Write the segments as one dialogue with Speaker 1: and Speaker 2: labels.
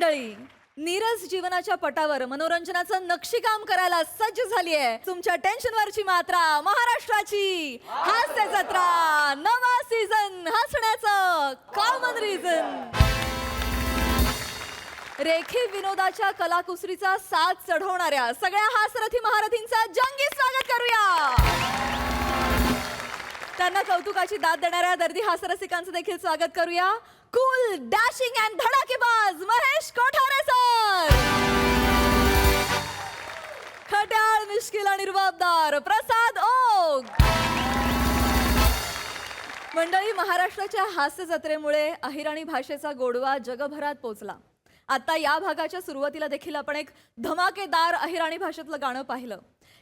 Speaker 1: मंडळी, नीरज जीवनाच्या पटावर मनोरंजनाचं नक्षीकाम करायला सज्ज झाली आहे. तुमच्या टेन्शनवरची मात्रा महाराष्ट्राची हास्य जत्रा, नवा सीझन हसण्याचं कॉमन रिझन. रेखीव विनोदाच्या कलाकुसरीचा साथ चढवणाऱ्या सगळ्या हास्यरथी महारथींचा जंगी स्वागत करूया. त्यांना कौतुकाची दाद देणाऱ्या दर्दी हास्यरसिकांचं देखील स्वागत करूया. कूल, डॅशिंग अँड धडाकेबाज महेश कोठारे सर. खट्याळ, मिश्किल आणि रुबाबदार प्रसाद ओक. मंडळी, महाराष्ट्राच्या हास्य जत्रेमुळे अहिराणी भाषेचा गोडवा जगभरात पोचला. आता या भागाच्या सुरुवातीला देखील आपण एक धमाकेदार अहिराणी भाषेतलं गाणं पाहिलं.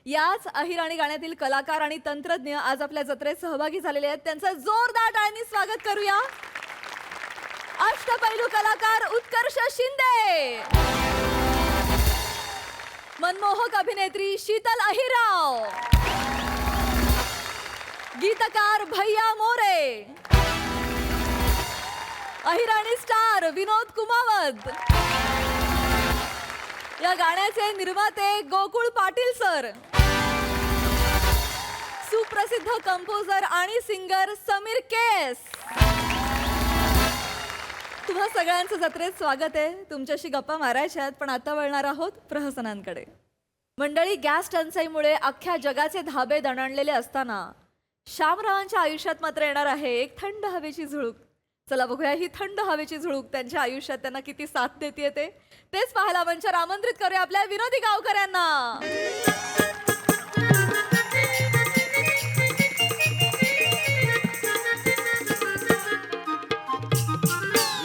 Speaker 1: याच अहिराणी गाण्यातील कलाकार आणि तंत्रज्ञ आज आपल्या जत्रेत सहभागी झालेले आहेत. त्यांचं जोरदार टाळ्यांनी स्वागत करूया. अष्टपैलू कलाकार उत्कर्ष शिंदे, मनमोहक अभिनेत्री शीतल अहिराव, गीतकार भैया मोरे, अहिराणी स्टार विनोद कुमावत, या गाण्याचे निर्माते गोकुळ पाटील सर, सुप्रसिद्ध कंपोजर आणि सिंगर समीर केस. तुम्हा सगळ्यांचं जत्रेत स्वागत आहे. तुमच्याशी गप्पा मारायच्या आहेत, पण आता वळणार आहोत प्रहसनांकडे. मंडळी, गॅस टंचाईमुळे अख्ख्या जगाचे धाबे दणाणलेले असताना श्यामरावांच्या आयुष्यात मात्र येणार आहे एक थंड हवेची झुळूक. चला बघूया ही थंड हवेची झुळूक त्यांच्या आयुष्यात त्यांना किती साथ देते ते. तेच पाहायला मंचावर आमंत्रित करूया आपल्या विनोदी गावकऱ्यांना.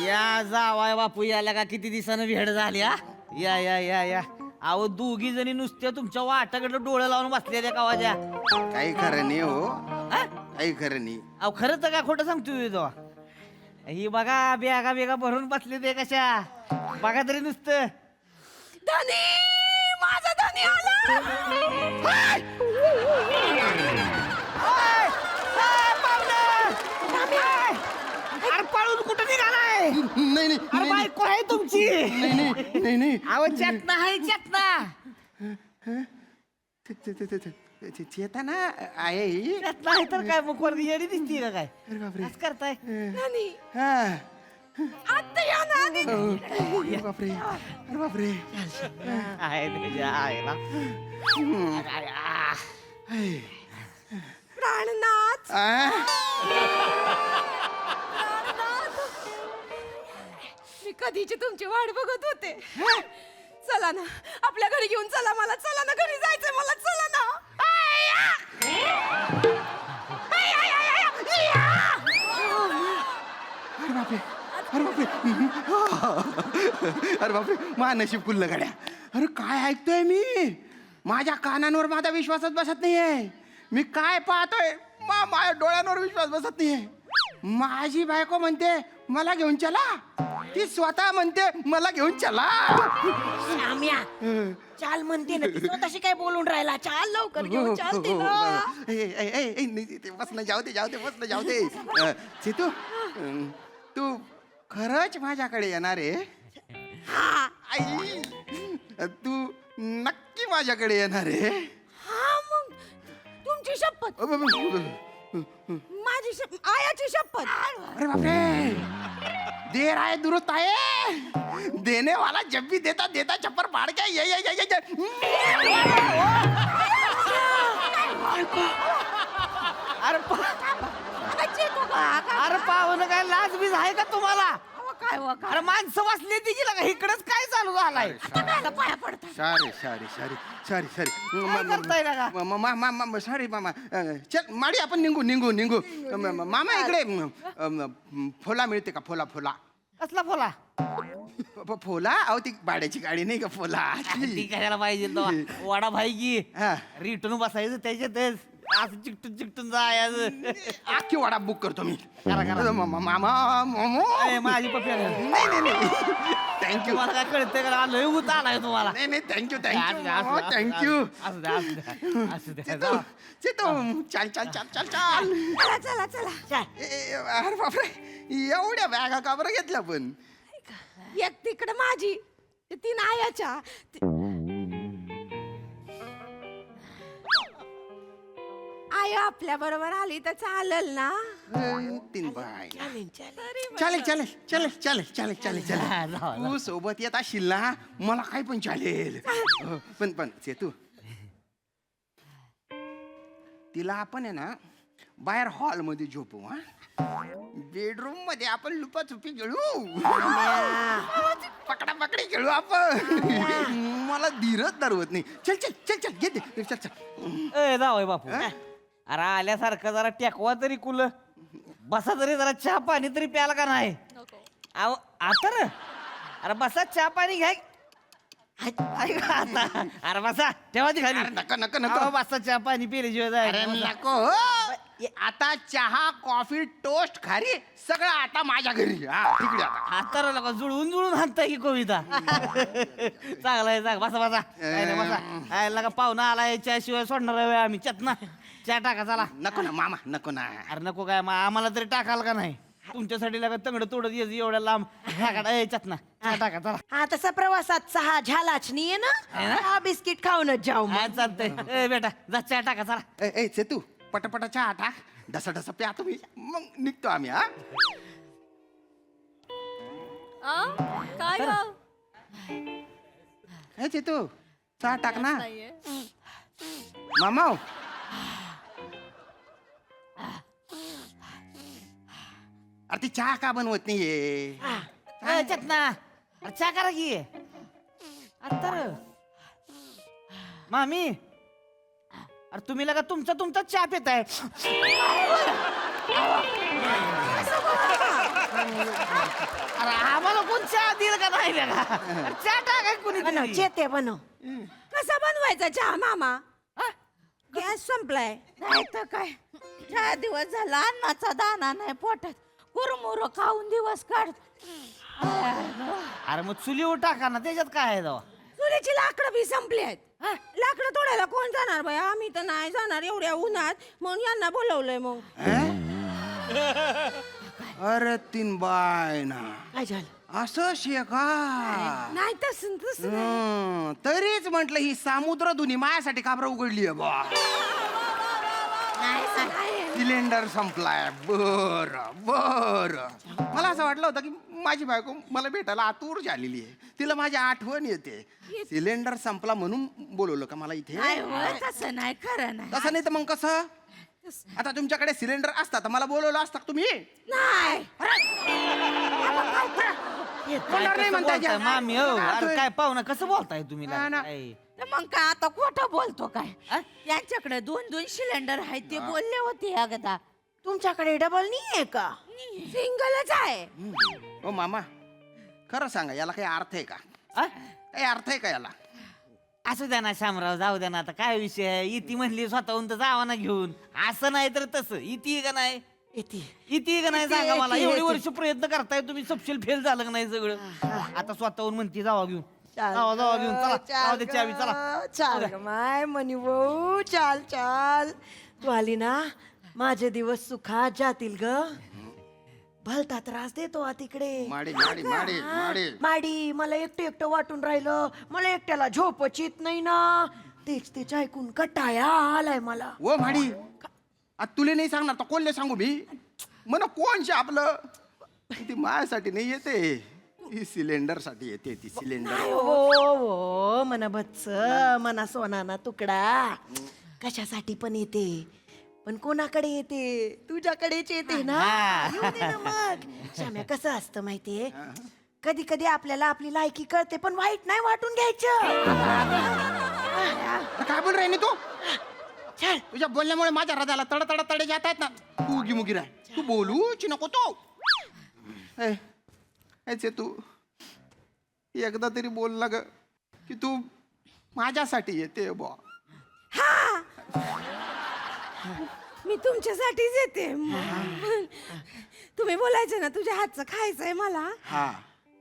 Speaker 2: या जावाय बापू याला का किती दिवसानं भेट झाली. हा या या या या अहो, दोघी जणी नुसत्या तुमच्या वाटाकडे डोळे लावून बसलेल्या कावाच्या.
Speaker 3: काही खरं नाही हो, काही खरं नाही.
Speaker 2: अहो, खरं तर का खोटं सांगतोय तो. ही बघा बेगा बेगा भरून बसले ते कशा. बघा तरी नुसतं.
Speaker 1: धनी, माझा धनी आला.
Speaker 2: हाय! हाय! हाय, पाहुणं! हाय! अरे पळून कुठं निघालाय?
Speaker 3: नाही नाही
Speaker 2: अरे बायको आहे तुमची.
Speaker 3: नाही नाही
Speaker 2: अहो, चेतना आहे चेतना.
Speaker 3: चेतना आहे ही.
Speaker 2: चेतना आहे तर काय मग वरती येडी दिसती का काय?
Speaker 3: अरे बापरे.
Speaker 2: असं करताय.
Speaker 3: हा.
Speaker 1: आता या ना.
Speaker 3: अरे बापरे, अरे बापरे.
Speaker 2: आहे तुझ्या आईला.
Speaker 3: हाय.
Speaker 1: प्राणनाथ,
Speaker 3: आ?
Speaker 1: मी कधीची तुमची वाट बघत होते. चला ना, आपल्या घरी घेऊन चला मला. चला ना, घरी जायचंय मला. चला ना.
Speaker 3: अरे बापरे, अरे बापरे. अरे बापरे, मा नशीब कुल्ल गाड्या. अरे काय ऐकतोय मी? माझ्या कानांवर माझा विश्वासच बसत नाहीये. मी काय पाहतोय? माझ्या डोळ्यांवर विश्वास बसत नाहीये. माझी बायको म्हणते मला घेऊन चला, ती स्वतः म्हणते मला घेऊन चला.
Speaker 1: श्याम्या, चाल म्हणते ना ती, स्वतःशी काय बोलून राहिला. चाल लवकर घेऊन चालते ना.
Speaker 3: ते बसणं जाऊ दे, जाऊ दे, बसणं जाऊ दे. सीतू, तू खरंच माझ्याकडे येणार आहे? आई, तू नक्की माझ्याकडे येणार आहे?
Speaker 1: हा, मग तुमची शपथ, माझी आयाची शपथ.
Speaker 3: अरे बापरे, देर आहे दुरुस्त आहे. देने वाला जब भी देता देता चप्पर फाड़ के ये ये ये ये.
Speaker 2: अरे अरे पाहुणं काय लाज बीज आहे का तुम्हाला?
Speaker 1: काय
Speaker 2: अरे माणसं वाचली ती गेला का? इकडच काय चालू झालाय?
Speaker 1: पाया पडता.
Speaker 3: Sorry sorry sorry sorry sorry.
Speaker 2: काय करताय का?
Speaker 3: सॉरी मामा. चल माडी, आपण निघू निघू निघू. मामा इकडे फोला मिळते का? फोला फोला.
Speaker 2: कसला फोला?
Speaker 3: फोला? अहो ती भाड्याची गाडी नाही का फोला?
Speaker 2: ती कशाला पाहिजे तो? वाडा भाई की
Speaker 3: हा.
Speaker 2: रिटून बसायचं त्याच्यातच. असं चिकटून चिकटून जायचं.
Speaker 3: अख्खी वाडा बुक करतो मी.
Speaker 2: करा, करा.
Speaker 3: मामा
Speaker 2: ए, माझी पप्पी आली.
Speaker 3: नाही नाही नाही, थँक्यू.
Speaker 2: तुम्हाला काय कळतंय का? लय उत आलाय तुम्हाला.
Speaker 3: नाही नाही, थँक्यू
Speaker 2: असू द्या, असू द्या,
Speaker 3: थँक्यू.
Speaker 2: असू द्या, असू द्या, असू द्या.
Speaker 3: चेतू चेतू, चाल चाल चाल चाल चाल.
Speaker 1: चला चला चला.
Speaker 3: अरे बापरे, एवढ्या बॅगा का बरं घेतल्या पण?
Speaker 4: एक तिकडे माझी ते तीन आयाच्या आय आपल्या बरोबर आली तर चालेल ना?
Speaker 3: तीन बाय
Speaker 4: चालेल चालेल
Speaker 3: चालेल चालेल चालेल चालेल चालेल चालेल
Speaker 2: हा,
Speaker 3: चालेल
Speaker 2: जाऊ,
Speaker 3: तू सोबत येत असशील ना मला काय पण चालेल पण सेतू तिला आपण आहे ना बाहेर हॉल मध्ये झोपू हा बेडरूम मध्ये आपण लुपाछुपी खेळू पकडा पकडी खेळू आपण मला धीरच धरवत नाही चल चल चल चल घे ते चल चल
Speaker 2: ए जावय बापू अरे आल्यासारखं जरा टेकवा तरी कुल बसा तरी जरा चहा पाणी तरी प्याला का नाही अहो आता रे अरे बसा चहा पाणी घ्या ऐक आता अरे बसा ठेवा ती खाली
Speaker 3: अरे नका नका
Speaker 2: अहो,
Speaker 3: नका
Speaker 2: बसा चहा पाणी पिल्याशिवाय
Speaker 3: अरे
Speaker 2: जायचं
Speaker 3: नको हो. आता चहा कॉफी टोस्ट खारी सगळं आता माझ्या घरी हा तिकडे आता
Speaker 2: आता लोक जुळवून जुळून हाणताय की कविता चांगला आहे चांगला बसा बसा काय नाही बसा आयला का पाहुणा आला याच्याशिवाय सोडणार आहे आम्ही चटना चहा टाका चला
Speaker 3: नको ना मामा नको ना
Speaker 2: अरे नको काय आम्हाला तरी टाकाल का नाही तुमच्यासाठी लागा तंगड तोडत यायचं एवढ्या लांब चटना चहा टाका चला
Speaker 4: हा तसा प्रवासात चहा झालाच नाहीये ना हा बिस्किट खाऊनच जाऊ मग.
Speaker 2: हा चालतंय ए बेटा जा चहा टाका चला
Speaker 3: ए सेतू पटापटा चहा टाक ढसा ढसा प्या तुम्ही मग निघतो आम्ही हा
Speaker 1: काय गं?
Speaker 3: हे सेतू चहा टाक ना
Speaker 1: नाहीये.
Speaker 3: मामा अरे ती चहा का बनवत नाहीये
Speaker 2: चटना अरे चहा करा की आता रे. मामी अरे तुम्ही लगा तुमचा चहा पिताय अरे आम्हाला कोण चहा दिलं का नाही लगा अरे चहा टाकाय कोणी
Speaker 4: बनव
Speaker 2: तरी.
Speaker 4: चेते बनव कसा बनवायचा चहा मामा गॅस संपलाय नाही तर काय 4 दिवस झाला अन्नाचा दाना नाही पोटात कुरमुर खाऊन दिवस काढ
Speaker 2: अरे मग चुलीवर टाका ना त्याच्यात काय आहे जावा
Speaker 4: चुलीची लाकडं बी संपली आहेत लाकडं तोडायला कोण जाणार बाई आम्ही तर नाही जाणार एवढ्या उन्हात म्हणून यांना बोलवलंय मग
Speaker 3: अरे तीन बाय ना
Speaker 4: काय झालं
Speaker 3: असं शे का
Speaker 4: नाही तसं तसं
Speaker 3: तरीच म्हंटल ही सामुद्र दुनी माझ्यासाठी काबरा उघडली बा
Speaker 4: नाही नाही
Speaker 3: सिलेंडर संपलाय बर बर मला असं वाटलं होतं की माझी बायको मला भेटायला आतुर झालेली आहे तिला माझी आठवण येते सिलेंडर संपला म्हणून बोलवलं का मला इथे
Speaker 4: नाही होय, तसं नाही खरं नाही
Speaker 3: तसं नाही तर मग कसं आता तुमच्याकडे सिलेंडर असता तर मला बोलवलं असतं का तुम्ही
Speaker 4: नाही
Speaker 3: होणार नाही म्हणताय
Speaker 2: बोलताय, मामी हो
Speaker 3: काय
Speaker 2: अरे काय पाहुणा कसं बोलताय तुम्ही
Speaker 3: ना, ना.
Speaker 2: काय?
Speaker 4: तर मग काय आता खोटं बोलतो काय
Speaker 2: आ?
Speaker 4: यांच्याकडे 2 सिलेंडर आहेत ते बोलले होते अगदा तुमच्याकडे डबल नाहीये का सिंगलच आहे
Speaker 3: ओ मामा खरं सांगा याला काही अर्थ आहे का
Speaker 2: आ?
Speaker 3: काही अर्थ आहे का याला
Speaker 2: असू द्या ना शामराव जाऊ द्या ना आता काय विषय आहे इती म्हणली स्वतःहून तर जावा ना घेऊन असं नाही तर तसं इती का नाही इती का नाही सांगा मला एवढी वर्ष प्रयत्न करताय तुम्ही सपशेल फेल झालं का नाही सगळं आता स्वतःहून म्हणती जावा घेऊन जावा घेऊन चला जाऊ दे चावी चला
Speaker 4: चाल ग माय मनी भाऊ चाल चाल तू आली ना माझे दिवस सुखात जातील ग भलता त्रास देतो तिकडे
Speaker 3: माडी माडी माडी माडी
Speaker 4: माडी मला एकटं वाटून राहिलं मला एकट्याला झोपच येत नाही ना तेच ऐकून कटाया आलाय मला
Speaker 3: ओ माडी आता तुले नाही सांगणार तर कोणले सांगू मी म्हण कोणचे आपलं ती माझ्यासाठी नाही येते ही सिलेंडर साठी येते ती सिलेंडर
Speaker 4: हो मना बच्च मना सोनाना तुकडा कशासाठी पण येते पण कोणाकडे येते तुझ्याकडेच येते ना येऊ दे ना मग श्याम्या कसं असतं माहितीये कधी कधी आपल्याला आपली लायकी कळते पण वाईट नाही वाटून घ्यायचं
Speaker 3: काय बोल राही तू
Speaker 4: चल
Speaker 3: तुझ्या बोलण्यामुळे माझ्या हृदयाला तड तड तडे जात आहेत ना तू उगी मुगी राह तू बोलूच नको तो तू एकदा तरी बोल ना ग की तू माझ्यासाठी येते बा
Speaker 4: मी तुमच्यासाठीच येते तुम्ही बोलायचं ना तुझ्या हातचं खायचंय मला
Speaker 3: हा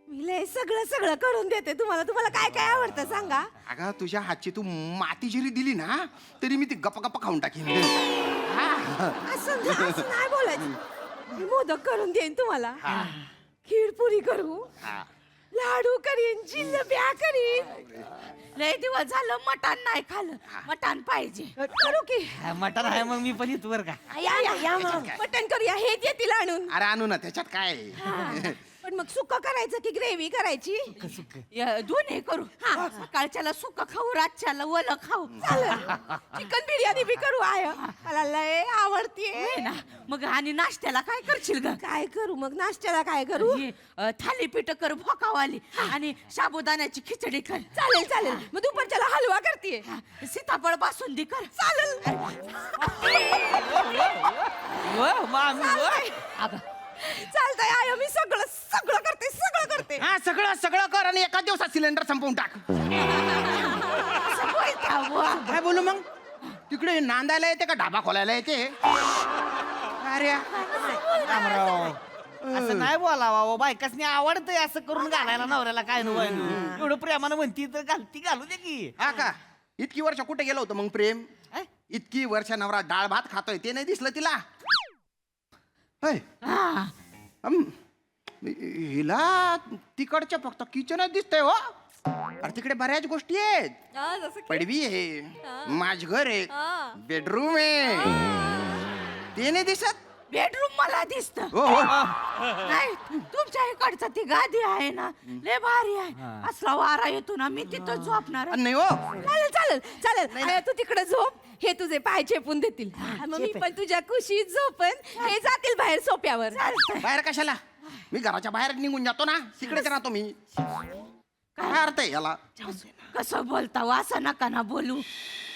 Speaker 4: मी लय सगळं करून देते तुम्हाला काय काय आवडतं सांगा
Speaker 3: अगं तुझ्या हातची तू माती जरी दिली ना तरी मी ती गप्पा गप्पा खाऊन टाकीन
Speaker 4: असं नाही बोलायचं मी मोदक करून देईन तुम्हाला खीर पुरी करू लाडू करीन जिलेब्या करीन.
Speaker 5: लय दिवस झालं मटण नाही खाल्लं, मटण पाहिजे.
Speaker 4: करू की
Speaker 2: मटण आहे मग मी पण येतो बरं का.
Speaker 4: या मग मटण करूया, हे देतील आणून.
Speaker 3: अरे आणू ना, त्याच्यात काय आहे?
Speaker 4: पण मग सुक्क करायचं की ग्रेव्ही करायची?
Speaker 5: दोन्ही करू. सकाळच्याला सुक खाऊ, रातच्याला ओलं खाऊ.
Speaker 4: चिकन बिर्याणी बी करू आय, मला लय आवडतीये.
Speaker 5: होय ना. मग आणि नाश्त्याला काय करशील ग?
Speaker 4: काय करू मग नाश्त्याला काय करू?
Speaker 5: थालीपीठ कर भोकावाली आणि साबुदाण्याची खिचडी कर.
Speaker 4: चालेल चालेल, मग दुपारच्याला हलवा करते.
Speaker 5: सीताफळ बासुंदी कर.
Speaker 4: चालेल.
Speaker 2: मामी
Speaker 5: अगं
Speaker 4: चालतंय आय, मी सगळं सगळं करते, सगळं करते.
Speaker 3: हा, सगळं सगळं कर आणि एका दिवसात सिलेंडर संपवून टाक.
Speaker 5: असं बोलता बुवा.
Speaker 3: काय बोलू मग? तिकडे नांदायला येते का ढाबा खोलायला येते? अरे
Speaker 2: शामराव असं नाही बोलावा, बायकासनी आवडतंय असं करून घालायला नवऱ्याला. काय नव्हतं एवढं प्रेमानं म्हणती तर घालती, घालू दे की.
Speaker 3: हा का, इतकी वर्ष कुठे गेलं होतं मग प्रेम? इतकी वर्ष नवरा डाळ भात खातोय ते नाही दिसलं तिला? होय. हिला तिकडच्या फक्त किचनच दिसतंय हो. अरे तिकडे बऱ्याच गोष्टी आहेत.
Speaker 1: हा, जसं की
Speaker 3: पडवी आहे, माझघर आहे,
Speaker 1: हा.
Speaker 3: बेडरूम आहे, ते नाही दिसत.
Speaker 5: बेडरूम मला दिसत.
Speaker 3: हो हो.
Speaker 5: नाही, तुमच्या इकडचं ती गादी आहे ना, लय भारी आहे. असला वारा येतो ना, मी तिथं झोपणार आहे.
Speaker 3: नाही हो.
Speaker 4: चालेल चालेल चालेल आय, तू तिकडे झोप, हे तुझे पाय चेपून देतील. मग मी पण तुझ्या कुशीत झोपन, हे जातील बाहेर सोप्यावर.
Speaker 3: बाहेर कशाला? मी घराच्या बाहेर निघून जातो ना, तिकडेच राहतो मी. काय अर्थ आहे याला?
Speaker 5: कसं बोलता हो, असं नका ना बोलू.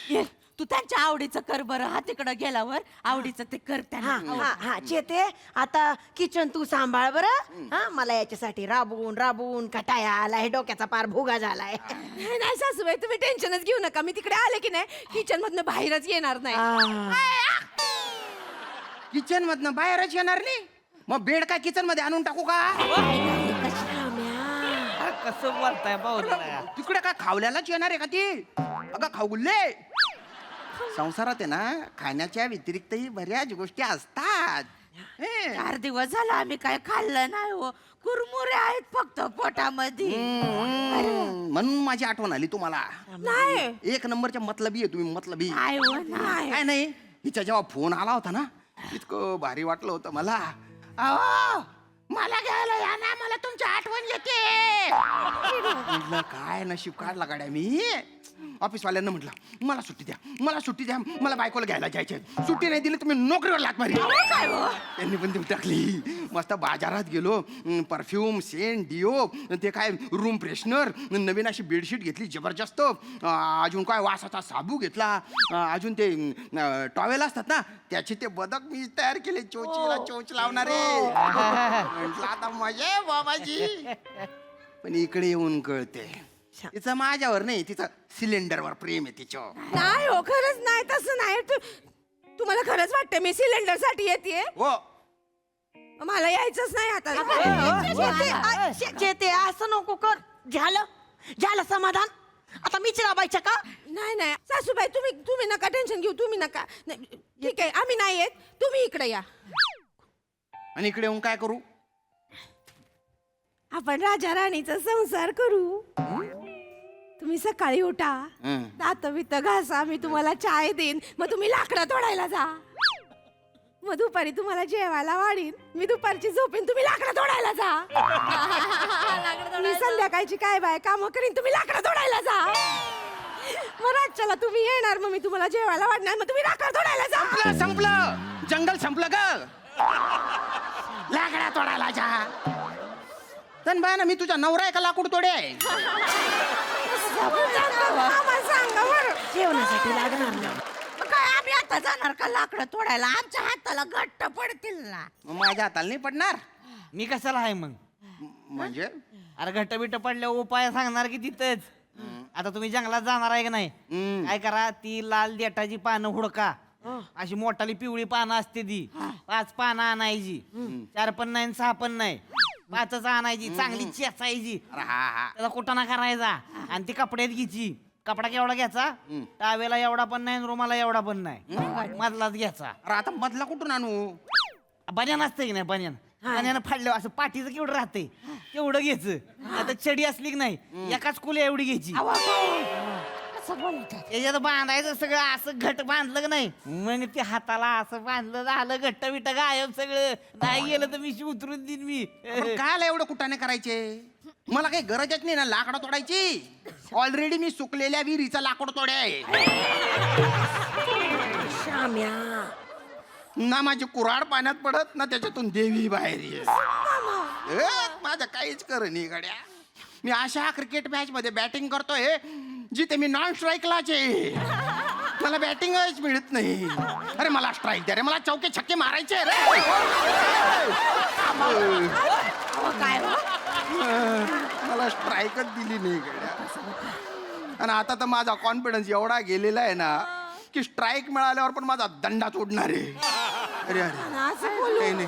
Speaker 5: ये, तू त्यांच्या आवडीचं कर बरं. हा तिकडं गेल्यावर आवडीचं ते कर
Speaker 4: हा
Speaker 5: त्यांना.
Speaker 4: हा हा चेते, आता किचन तू सांभाळ बरं. हा, मला याच्यासाठी राबवून राबवून कटाया आलाय, डोक्याचा पार भुगा झालाय. नाही सासूबाई, तुम्ही टेन्शनच घेऊ नका. मी तिकडे आले की नाही, किचन मधनं बाहेरच येणार नाही.
Speaker 3: किचन मधनं बाहेरच येणार नाही? मग बेड काय किचन मध्ये आणून टाकू का?
Speaker 2: कसं बोलताय पाहुण्याला.
Speaker 3: तिकडे काय खावल्यालाच येणार आहे का ती? अगं खाऊ गुल्ले, संसारात आहे ना खाण्याच्या व्यतिरिक्तही बऱ्याच गोष्टी असतात. हे.
Speaker 5: 4 दिवस झाला आम्ही काय खाल्लं नाही हो. कुरमुरे आहेत फक्त पोटामध्ये.
Speaker 3: म्हणून माझी आठवण आली तुम्हाला.
Speaker 4: नाही
Speaker 3: एक नंबरच्या मतलबी आहे तुम्ही, मतलबी.
Speaker 5: काय हो नाही.
Speaker 3: काय नाही, हिच्या जेव्हा फोन आला होता ना, इतकं भारी वाटलं होतं मला. अहो, मला घ्यायला या ना, मला तुमची आठवण येते. म्हटलं काय नशीब काढला गाड्या मी. ऑफिसवाल्यांना म्हटलं मला सुट्टी द्या, मला सुट्टी द्या, मला बायकोला घ्यायला जायचे. सुट्टी नाही दिली तुम्ही नोकरीवर लात मारी. त्यांनी पण देऊ टाकली. मस्त बाजारात गेलो, परफ्यूम, सेंट, डिओ, ते काय रूम फ्रेशनर, नवीन अशी बेडशीट घेतली जबरदस्त. अजून काय वासाचा साबू घेतला. अजून ते टॉवेल असतात ना, त्याचे ते बदक मी तयार केले, चोचीला चोच लावणारे. म्हटलं आता मजा आहे बाबाजी. पण इकडे येऊन कळते तिचं माझ्यावर नाही, तिचं सिलेंडरवर प्रेम आहे तिचं.
Speaker 4: नाही हो, खरंच नाही, तसं नाही. तुम्हाला खरंच वाटतं मी सिलेंडर साठी येते?
Speaker 3: हो.
Speaker 4: मला यायचंच नाही आता. चेते, असं नको कर. झालं झालं समाधान. आता मीच राबायचं का? नाही नाही सासूबाई, तुम्ही नका टेन्शन घेऊ. तुम्ही नका. नाही, ठीक आहे, आम्ही नाही येत, तुम्ही इकडे या.
Speaker 3: आणि इकडे येऊन काय करू?
Speaker 4: आपण राजा राणीचा संसार करू. तुम्ही सकाळी उठा, दात बित घासा, मी तुम्हाला चाय देईन, मग तुम्ही लाकडं तोडायला जा. मग दुपारी तुम्हाला जेवायला वाढीन, मी दुपारची झोपेन, तुम्ही लाकडं तोडायला जा. मी संध्याकाळची काय बाय काम करीन, तुम्ही लाकडं तोडायला जा. मग रातच्याला तुम्ही येणार, मग मी तुम्हाला जेवायला वाढणार, मग तुम्ही लाकडं तोडायला जा.
Speaker 3: संपलं संपलं, जंगल संपलं ग. लाकडा तोडायला जा. तनबाई ना, मी तुझा नवरा आहे का लाकूड तोडे आहे?
Speaker 4: आम्हाला सांगा बरं. जेवणासाठी लागणार नाही.
Speaker 5: मग काय आम्ही आता जाणार का लाकडं तोडायला? आमच्या हाताला घट्ट पडतील ना.
Speaker 3: मग माझ्या हाताला नाही पडणार.
Speaker 2: मी कशाला आहे मग?
Speaker 3: म्हणजे
Speaker 2: अरे घट्ट बिट्ट पडल्या उपाय सांगणार की तिथंच. आता तुम्ही जंगलात जाणार आहे का नाही? काय करा, ती लाल देठाची पानं हुडका. अशी मोठाली पिवळी पानं असते ती. 5 पानं आणायची. 4 पण नाही 6 पण नाही, 5च आणायची. चांगली चेचायची,
Speaker 3: अरे हा हा.
Speaker 2: त्याचा कुटाणा करायचा आणि ती कपड्यात घ्यायची. कपडा केवढा घ्यायचा? टावेला एवढा पण नाही, रुमाला एवढा पण नाही, मधलाच घ्यायचा.
Speaker 3: अरे आता मधला कुठून आणू?
Speaker 2: बन्यान असते की नाही, बन्यान आणि यानं फाडलं असं पाठीचं केवढं राहते तेवढं घ्यायचं आता चडी असली की नाही एकाच कुल्या एवढी घ्यायची
Speaker 5: असं बोलतात
Speaker 2: त्याच्यात बांधायचं सगळं असं घट बांधलं की नाही मग ते हाताला असं बांधलं झालं घट्ट बिट्ट गायब सगळं नाही गेलं तर मी उतरून देईन मी
Speaker 3: पण काय एवढं कुठाने करायचे मला काही गरजच नाही ना लाकडं तोडायची ऑलरेडी मी सुकलेल्या विहिरीचा लाकूड तोडे आहे
Speaker 4: श्याम्या
Speaker 3: ना माझी कुऱ्हाड पाण्यात पडत ना त्याच्यातून देवी बाहेर येत माझं काहीच कर नाही गड्या मी अशा क्रिकेट मॅच मध्ये बॅटिंग करतोय जिथे मी नॉन स्ट्राईकलाच आहे मला बॅटिंगच मिळत नाही अरे मला स्ट्राईक द्या रे मला चौके छक्के मारायचे रे
Speaker 5: काय
Speaker 3: मला स्ट्राईकच दिली नाही गड्या आणि आता तर माझा कॉन्फिडन्स एवढा गेलेला आहे ना की स्ट्राईक मिळाल्यावर पण माझा दंडाच उडणार आहे अरे अरे नाही नाही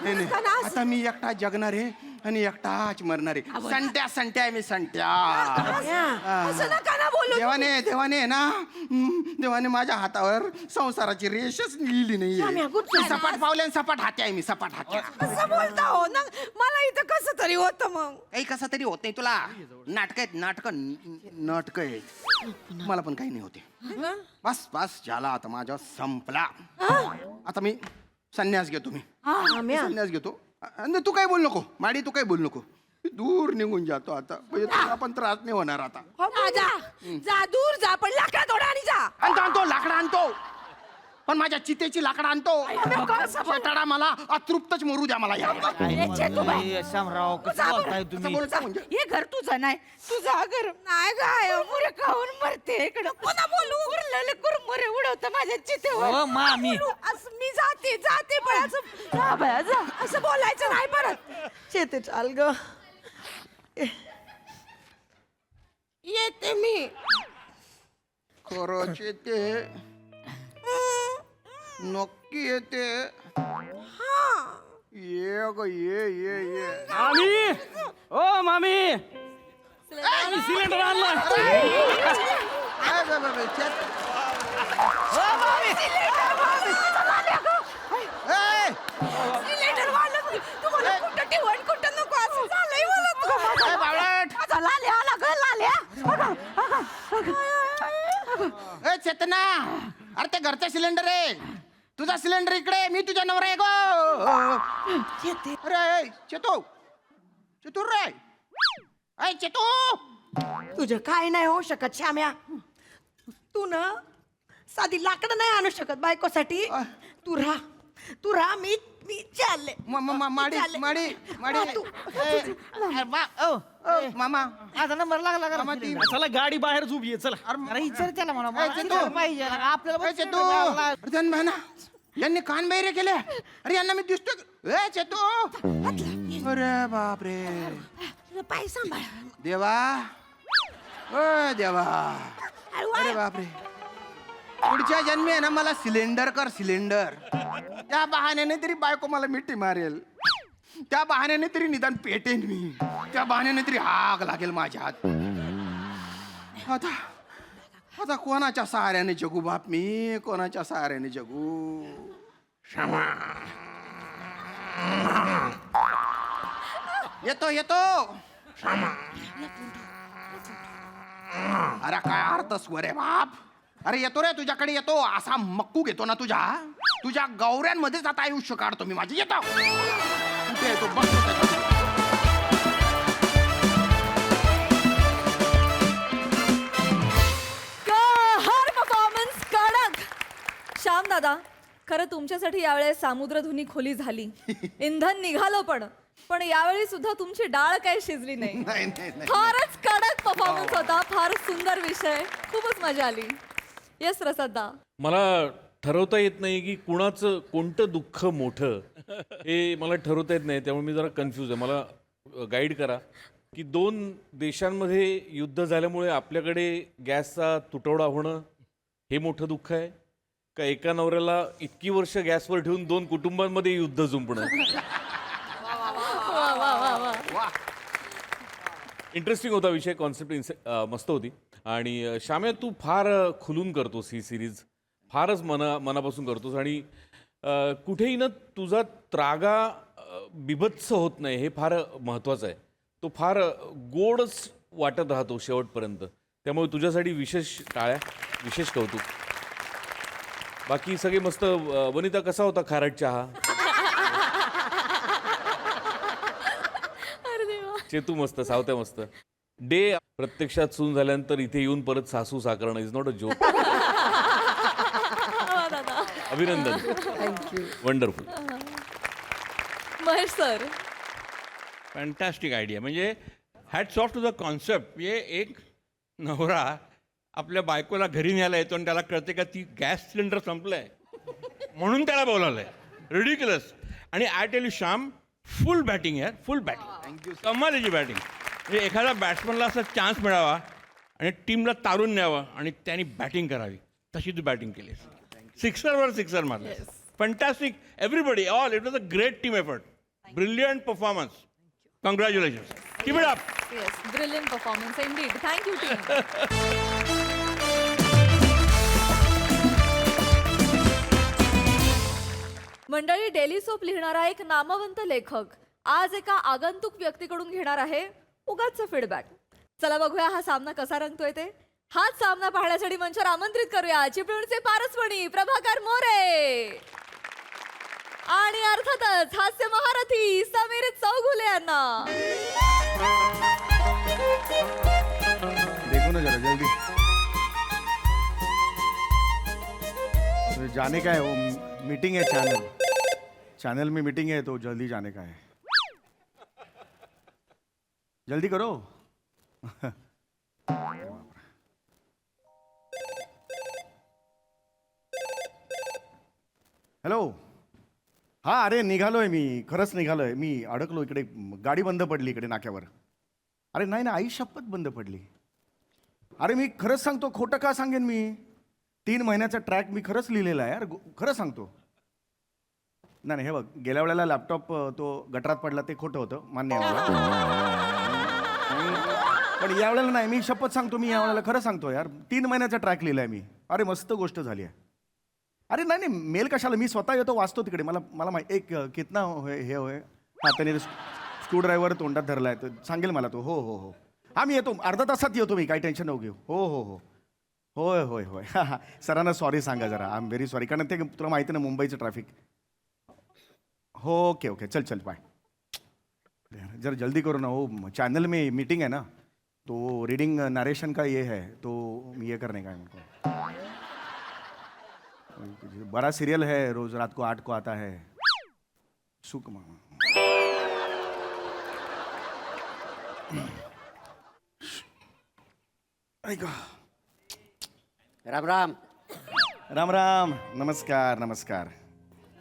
Speaker 3: नाही नाही आता मी एकटा जगणार आहे आणि एकटाच मरणार आहे संट्या संट्या आहे मी संट्या
Speaker 5: असं नका ना बोलू
Speaker 3: देवाने ना देवाने माझ्या हातावर संसाराची रेषच लिहिली
Speaker 4: श्याम्या, good
Speaker 3: नाहीये सपाट पावले आणि सपाट हात्या आहे मी सपाट हात्या
Speaker 5: कसं बोलता हो ना मला इथं कसं तरी होतं मग
Speaker 3: काही कसं तरी होत नाही तुला नाटक आहेत नाटक आहेत मला पण काही नाही होते बस बस झाला आता माझ्या संपला आता मी संन्यास घेतो मी संन्यास घेतो आणि तू काय बोल नको माडी तू काय बोल नको मी दूर निघून जातो आता म्हणजे तुला पण त्रास नाही होणार आता
Speaker 5: जा दूर जा पण लाकडा तोडा आणि जा
Speaker 3: आणतो लाकडं आणतो पण माझ्या चितेची लाकडं आणतो शेटाडा मला अतृप्तच मरू द्या मला या
Speaker 2: शामराव कसं बोलताय तुम्ही
Speaker 3: बोलतो म्हणजे
Speaker 5: हे घर तुझं नाही तुझा घर नाही गाय मुरे खाऊन मरते इकडं कोणा बोलू उरलेले करून मुरे उडवतं माझ्या चितेवर
Speaker 2: हो, मामी.
Speaker 5: असं मी जाते पण असं जा बाया, जा. असं बोलायचं नाही परत
Speaker 4: शेते चाल ग
Speaker 5: येते मी
Speaker 3: खरंच येते नक्की येते ये ग ये
Speaker 6: मामी ओ मामी सिलेंडर आणलं
Speaker 3: काय बे, बे, बे, छेत. ए,
Speaker 5: सिलेंडर वाढलं तुम्हाला कुठं ठेवण कुठं नको असं झालंय मला
Speaker 3: ए, बावळट.
Speaker 5: माझा लाल्या आला ग लाल्या
Speaker 3: ए चेतना अरे ते घरचा सिलेंडर आहे तुझा सिलेंडर इकडे मी तुझ्या नवरा आहे गो अरे चेतो चतुर रे ऐ चेतू
Speaker 4: तुझं काय नाही होऊ शकत श्याम्या तू ना साधी लाकडं नाही आणू शकत बायकोसाठी तू राहा मी चालले
Speaker 3: माडी माडी माडी
Speaker 4: तू.
Speaker 3: मामा
Speaker 2: माझा नंबर लागला का
Speaker 3: मामा, ती-
Speaker 6: चला गाडी बाहेर उभी आहे चला
Speaker 2: अरे विचार त्याला म्हणा मला
Speaker 3: चेतू.
Speaker 2: विचार पाहिजे आपल्याला
Speaker 3: ए
Speaker 2: पण
Speaker 3: चेतू
Speaker 2: सिलेंडर लागला.
Speaker 3: अरे धन भाना यांनी कान बहिरे केले अरे यांना मी दिसतोय ए चेतू अरे बापरे
Speaker 5: पाय सांभाळ
Speaker 3: देवा ओ देवा अरे बापरे पुढच्या जन्मी आहे ना मला सिलेंडर कर सिलेंडर त्या बहाण्याने तरी बायको मला मिठी मारेल त्या बहाण्याने तरी निदान पेटेन मी त्या बहाण्याने तरी आग लागेल माझ्यात आता आता कोणाच्या सहाऱ्याने जगू बाप मी कोणाच्या सहाऱ्याने जगू क्षमा येतो क्षमा अरे काय अर्थ स्वर आहे बाप अरे येतो रे तुझ्याकडे येतो असा मक्कू घेतो ना तुझ्या गौऱ्यांमध्येच आता आयुष्य काढतो मी माझे येतो कुठे येतो बस
Speaker 1: कहर परफॉर्मन्स कडक श्याम दादा खरं तुमच्यासाठी यावेळेस सामुद्रधुनी खोली झाली इंधन निघालं पण यावेळी सुद्धा तुमची डाळ काही शिजली नाही
Speaker 3: नाही नाही नाही
Speaker 1: फारच कडक परफॉर्मन्स होता फारच सुंदर विषय खूपच मजा आली येस प्रसादा
Speaker 6: मला ठरवता येत नाही की कुणाचं कोणतं दुःख मोठं हे मला ठरवता येत नाही त्यामुळे मी जरा कन्फ्यूज आहे मला गाईड करा की 2 देशांमध्ये युद्ध झाल्यामुळे आपल्याकडे गॅसचा तुटवडा होणं हे मोठं दुःख आहे का एका नवऱ्याला इतकी वर्ष गॅसवर ठेवून 2 कुटुंबांमध्ये युद्ध जुंपणं इंटरेस्टिंग होता विषय कॉन्सेप्ट मस्त होती आणि श्याम्या तू फार खुलून करतोस ही सिरीज फारच मनापासून करतोस आणि कुठेही ना तुझा त्रागा बिभत्स होत नाही हे फार महत्त्वाचं आहे. तो फार गोडच वाटत राहतो शेवटपर्यंत. त्यामुळे तुझ्यासाठी विशेष टाळ्या, विशेष कौतुक. बाकी सगळे मस्त. वनिता, कसा होता खारट चहा?
Speaker 1: अरे देवा.
Speaker 6: चेतू मस्त, सावत्या मस्त. डे प्रत्यक्षात सून झाल्यानंतर इथे येऊन परत सासू साकरणं इज नॉट अ जोक.
Speaker 1: वा दादा.
Speaker 6: अभिनंदन.
Speaker 4: Thank you.
Speaker 6: Wonderful.
Speaker 1: Mahesh sir.
Speaker 7: Fantastic idea. म्हणजे hats off to the concept. हे एक नवरा आपल्या बायकोला घरी न्यायला येतो आणि त्याला कळते का ती गॅस सिलेंडर संपलाय म्हणून त्याला बोलावलंय. रिडिक्युलस. आणि I tell you Shyam, full batting यार, फुल बॅटिंग. कमालीची बॅटिंग. म्हणजे एखादा बॅट्समनला असा चान्स मिळावा आणि टीमला तारून न्यावं आणि त्यांनी बॅटिंग करावी, तशी तू बॅटिंग केलीस. सिक्सरवर सिक्सर मारले. Fantastic. Everybody, all. It was a great team effort. Brilliant performance. Congratulation. Keep it up.
Speaker 1: Yes, brilliant performance Indeed. Thank you team. मंडळी, डेली सोप लिहिणारा एक नामवंत लेखक आज एका आगंतुक व्यक्तीकडून घेणार आहे उगाच फीडबॅक. चला बघूया हा सामना कसा रंगतोय ते. हाच सामना पाहण्यासाठी मंचावर आमंत्रित करूया चिपळूणचे पारसमणी प्रभाकर मोरे आणि अर्थातच हास्य महारथी समीर चौगुले यांना.
Speaker 8: देखो ना जरा जल्दी. तो जाने का है, वो मीटिंग है. चैनल में मीटिंग है तो जल्दी जाने का है. जल्दी करो. हॅलो. हा, अरे निघालोय मी, खरंच निघालोय मी. अडकलो इकडे, गाडी बंद पडली इकडे नाक्यावर. अरे नाही ना, आई शपथ बंद पडली. अरे मी खरंच सांगतो, खोटं का सांगेन मी. 3 महिन्याचा ट्रॅक मी खरंच लिहिलेला आहे यार, खरं सांगतो. नाही हे बघ, गेल्या वेळेला लॅपटॉप तो गटारात पडला ते खोटं होतं, मान्य आहे मला. पण यावेळेला नाही, मी शपथ सांगतो, मी यावेळेला खरं सांगतो यार. 3 महिन्याचा ट्रॅक लिहिलाय मी. अरे मस्त गोष्ट झाली आहे. अरे नाही नाही, मेल कशाला, मी स्वतः येतो, वाचतो तिकडे. मला एक कितना होय हे होय. हा, त्याने स्क्रूड्रायव्हर तोंडात धरलाय, तो सांगेल मला तो. हो हो हो. हा, मी येतो, अर्धा तासात येतो मी, काही टेन्शन नको घेऊ. हो हो हो. होय होय होय. हा हा, सरांना सॉरी सांगा जरा. I am very sorry. कारण ते तुला माहिती ना मुंबईचं ट्रॅफिक. हो, ओके ओके, चल चल, बाय. जरा जल्दी करो ना. हो, चैनल में मीटिंग है ना, तो रीडिंग नरेशन का ये है, तो ये करने का है उनको. बड़ा सीरियल है, रोज रात को 8 को आता है. सुख मामा.
Speaker 9: राम राम.
Speaker 8: राम राम. नमस्कार नमस्कार.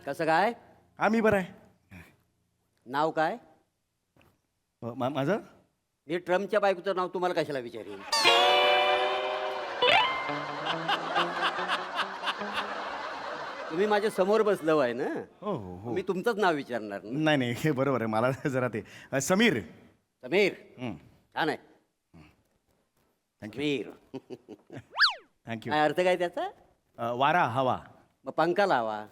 Speaker 9: कसं काय?
Speaker 8: हा, मी बरं आहे.
Speaker 9: नाव काय?
Speaker 8: माझं
Speaker 9: मी ट्रम्पच्या बायकोचं नाव तुम्हाला कशाला विचारेन? तुम्ही माझ्या समोर बसलो आहे ना,
Speaker 8: हो हो हो.
Speaker 9: मी तुमचंच नाव विचारणार ना.
Speaker 8: नाही नाही, हे बरोबर आहे. मला जरा ते समीर.
Speaker 9: समीर.
Speaker 8: हं.
Speaker 9: छान आहे.
Speaker 8: थँक्यू
Speaker 9: समीर.
Speaker 8: थँक्यू.
Speaker 9: काय अर्थ काय त्याचा?
Speaker 8: वारा हवा.
Speaker 9: मग पंखा लावा.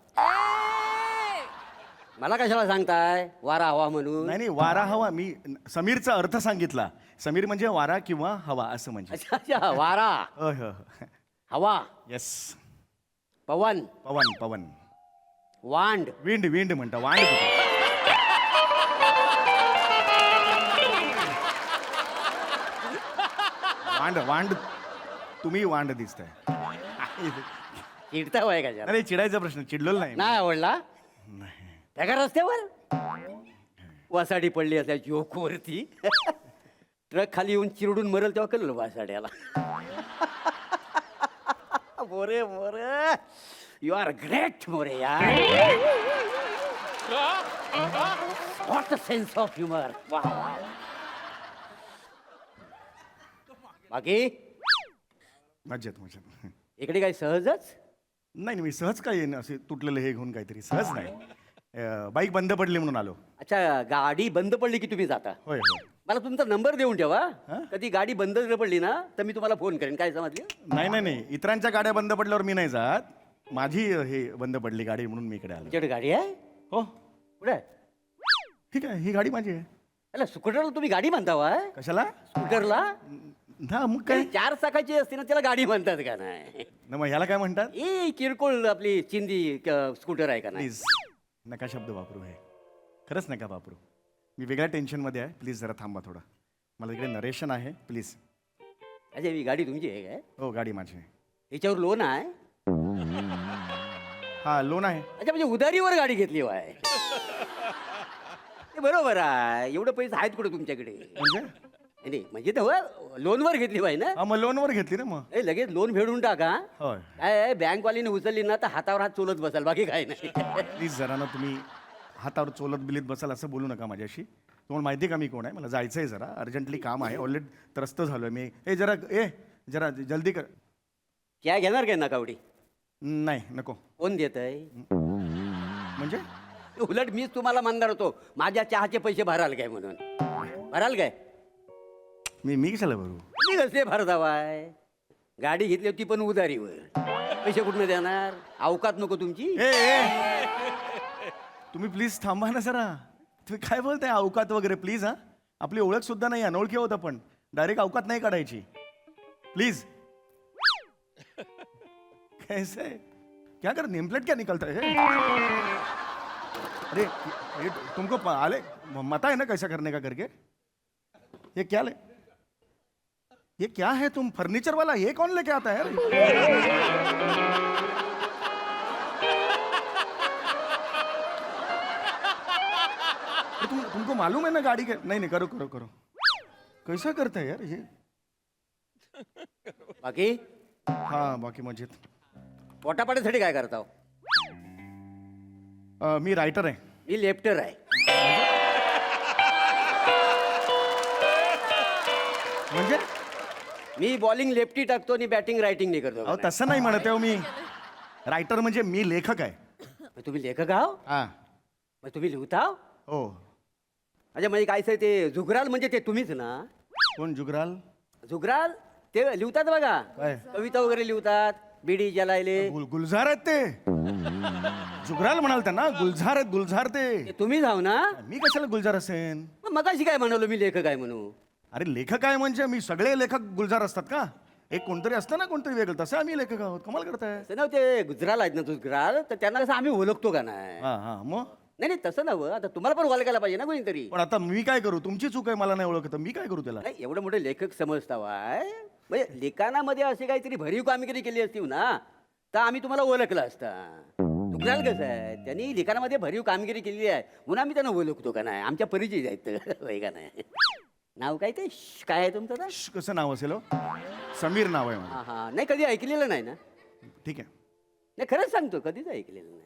Speaker 9: मला कशाला सांगताय वारा हवा म्हणून?
Speaker 8: नाही नाही, वारा हवा. मी समीरचा अर्थ सांगितला. समीर म्हणजे वारा किंवा हवा असं म्हणजे.
Speaker 9: अच्छा अच्छा, वारा,
Speaker 8: होय होय.
Speaker 9: हवा,
Speaker 8: येस.
Speaker 9: पवन,
Speaker 8: पवन पवन.
Speaker 9: वांड.
Speaker 8: विंड विंड म्हणता. वांड कुठे? वांड वांड. तुम्ही वांड दिसताय.
Speaker 9: चिडता वय कशाला?
Speaker 8: अरे चिडायचा प्रश्न, चिडलेलो नाही.
Speaker 9: नाही आवडला त्या का रस्त्यावर वासाडी पडली असा जोकवरती. ट्रक खाली येऊन चिरडून मरल तेव्हा कळलं वासाड्याला. More More, you are great More यार. What a sense of humour. बाकी
Speaker 8: मज्जेत मज्जेत.
Speaker 9: इकडे काय सहजच?
Speaker 8: नाही नाही, मी सहज काय येईन असे तुटलेलं हे घेऊन काहीतरी. सहज नाही, बाईक बंद पडली म्हणून आलो.
Speaker 9: अच्छा, गाडी बंद पडली की तुम्ही जाता?
Speaker 8: होय होय.
Speaker 9: मला तुमचा नंबर देऊन ठेवा. कधी गाडी बंद जर पडली ना तर मी तुम्हाला फोन करेन. काय समजले?
Speaker 8: नाही नाही नाही, इतरांच्या गाड्या बंद पडल्यावर मी नाही जात. माझी हे बंद पडली गाडी म्हणून मी इकडे आलो.
Speaker 9: तुमच्याकडे गाडी आहे?
Speaker 8: हो.
Speaker 9: कुठे आहे?
Speaker 8: ठीक आहे, ही गाडी माझी आहे.
Speaker 9: अरे स्कूटरला तुम्ही गाडी म्हणता वाय
Speaker 8: कशाला?
Speaker 9: स्कूटरला
Speaker 8: हा मग काय?
Speaker 9: चार चाकाची असते ना त्याला गाडी म्हणतात का नाही
Speaker 8: ना मग ह्याला काय म्हणतात?
Speaker 9: ए किरकोळ आपली चिंदी स्कूटर आहे का नाही
Speaker 8: प्लीज नका शब्द वापरू हे, खरंच नका वापरू. मी वेगळ्या टेन्शनमध्ये आहे, प्लीज जरा थांबा थोडं. मला इकडे नरेशन आहे, प्लीज.
Speaker 9: अच्छा ही गाडी तुमची आहे काय
Speaker 8: हो गाडी माझी आहे.
Speaker 9: याच्यावर लोन आहे
Speaker 8: हा लोन आहे.
Speaker 9: अच्छा म्हणजे उधारीवर गाडी घेतली वाय ते बरोबर आहे. एवढं पैसे आहेत कुठे तुमच्याकडे
Speaker 8: म्हणजे
Speaker 9: नाही म्हणजे तर लोनवर घेतली पाहिजे ना
Speaker 8: हा मग लोनवर घेतली ना मग.
Speaker 9: ए लगेच लोन फेडून टाका
Speaker 8: होय
Speaker 9: काय बँकवालीने उचलली ना तर हातावर हात चोलत बसाल बाकी काय नाही
Speaker 8: प्लीज जरा ना तुम्ही हातावर चोलत बिलीत बसाल असं बोलू नका माझ्याशी. तुम्हाला माहिती आहे का मी कोण आहे? मला जायचं आहे, जरा अर्जंटली काम आहे. ऑलरेडी त्रस्त झालो आहे मी. जरा जल्दी कर.
Speaker 9: क्या घेणार काय ना कावडी
Speaker 8: नाही नको.
Speaker 9: कोण देत आहे
Speaker 8: म्हणजे
Speaker 9: उलट मीच तुम्हाला म्हणणार होतो माझ्या चहाचे पैसे भराल काय म्हणून. भराल काय
Speaker 8: मी कशाला भरू?
Speaker 9: मी कसे भरतावाय गाडी घेतली होती पण उधारीवर पैसे कुठनं देणार अवकात नको तुमची
Speaker 8: तुम्ही प्लीज थांबा ना जरा. तुम्ही काय बोलताय अवकात वगैरे? प्लीज हा, आपली ओळख सुद्धा नाही, अनोळखी होत आपण. डायरेक्ट अवकात नाही काढायची प्लीज. कैसे क्या कर नेमप्लेट क्या निकलता है? अरे ये तुमको आले मता है ना कैसा करने का करके? ये क्या ले, ये क्या है? तुम फर्नीचर वाला ये कौन लेके आता है? तुमको मालूम है ना गाड़ी के? नहीं करो करो करो. कैसा करता है यार ये?
Speaker 9: बाकी
Speaker 8: हाँ बाकी मजेत.
Speaker 9: पोटापाण्यासाठी काय करता हो?
Speaker 8: मी रायटर आहे.
Speaker 9: मी लेफ्टर आहे.
Speaker 8: म्हणजे
Speaker 9: मी बॉलिंग लेफ्टी टाकतो आणि बॅटिंग रायटिंग नाही करतो.
Speaker 8: अहो तसं नाही म्हणत आहे हो मी. रायटर म्हणजे मी लेखक आहे.
Speaker 9: मग तुम्ही लेखक आहो
Speaker 8: हा
Speaker 9: मग तुम्ही लिहता हो?
Speaker 8: हो.
Speaker 9: अच्छा म्हणजे काय ते जुगराल म्हणजे ते तुम्हीच ना?
Speaker 8: कोण जुगराल?
Speaker 9: जुगराल ते लिहतात बघा
Speaker 8: काय?
Speaker 9: कविता वगैरे लिहतात बिडी जलायले
Speaker 8: गुलजार आहेत ते. जुगराल म्हणाल त्यांना. गुलजार आहेत गुलजार ते.
Speaker 9: ते तुम्हीच आहो ना?
Speaker 8: मी कशाला गुलजार असेन?
Speaker 9: मग मगाशी काय म्हणालो मी लेखक आहे म्हणून.
Speaker 8: अरे लेखक आहे म्हणजे मी सगळे लेखक गुलजार असतात का? एक कोणतरी असतं ना कोणतरी वेगळं, तसं आम्ही लेखक आहोत. कमाल करताय.
Speaker 9: असं ना ते गुजराल आहेत ना गुजराल तर त्यांना कसं आम्ही ओळखतो का नाही.
Speaker 8: हा हा मग
Speaker 9: नाही नाही तसं नव्हतं. आता तुम्हाला पण ओळखायला पाहिजे ना कोणीतरी.
Speaker 8: पण आता मी काय करू? तुमची चूक आहे, मला नाही ओळखत. मी काय करू त्याला?
Speaker 9: नाही एवढं मोठे लेखक समजता वाय म्हणजे लेखानामध्ये असे काहीतरी भरीव कामगिरी केली असती ना तर आम्ही तुम्हाला ओळखलं असता. जुगराल कसं आहे त्यांनी लेखानामध्ये भरीव कामगिरी केलेली आहे म्हणून आम्ही त्यांना ओळखतो का नाही. आमच्या परिचय आहेत होय का नाही. नाव काय ते काय आहे तुमचं ना?
Speaker 8: कसं नाव असेल हो? समीर नाव आहे माझं.
Speaker 9: हां हां नाही कधी ऐकलेलं नाही ना?
Speaker 8: ठीक आहे.
Speaker 9: नाही खरंच सांगतो कधीच ऐकलेलं नाही.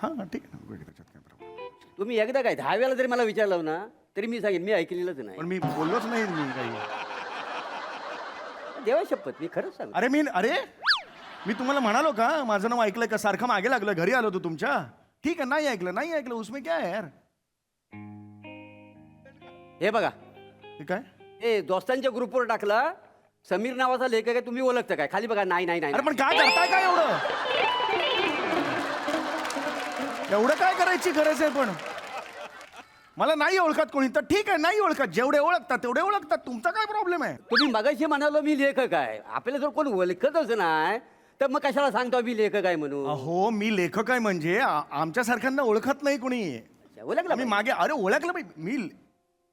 Speaker 8: हां ठीक आहे ना, त्याच्यात काय प्रॉब्लेम.
Speaker 9: तुम्ही एकदा काय 10 वेळा जरी मला विचारलं ना तरी मी सांगेन मी ऐकलेलंच नाही.
Speaker 8: पण मी बोललोच नाही मी काही.
Speaker 9: देवा शपथ मी खरंच सांगतो.
Speaker 8: अरे मी तुम्हाला म्हणालो का माझं नाव ऐकलंय का? सारखं मागे लागलं, घरी आलो होतो तुमच्या. ठीक आहे नाही ऐकलं उसमें क्या है यार?
Speaker 9: हे बघा
Speaker 8: हे काय?
Speaker 9: ए दोस्तांच्या ग्रुपवर टाकला समीर नावाचा लेखक आहे तुम्ही ओळखता काय? खाली बघा नाही नाही
Speaker 8: अरे
Speaker 9: नाही
Speaker 8: पण काय करताय काय एवढं? एवढं काय करायची गरज आहे? पण मला नाही ओळखत कोणी तर ठीक आहे, नाही ओळखत. जेवढे ओळखतात तेवढे ओळखतात. तुमचा काय प्रॉब्लेम आहे?
Speaker 9: तुम्ही मगाशी म्हणालो मी लेखक आहे. आपल्याला जर कोण ओळखतच नाही तर मग कशाला सांगतो मी लेखक आहे म्हणून.
Speaker 8: अहो मी लेखक आहे म्हणजे आमच्यासारख्यांना ओळखत नाही कोणी.
Speaker 9: ओळखला
Speaker 8: मी मागे अरे ओळखलं पाहिजे. मी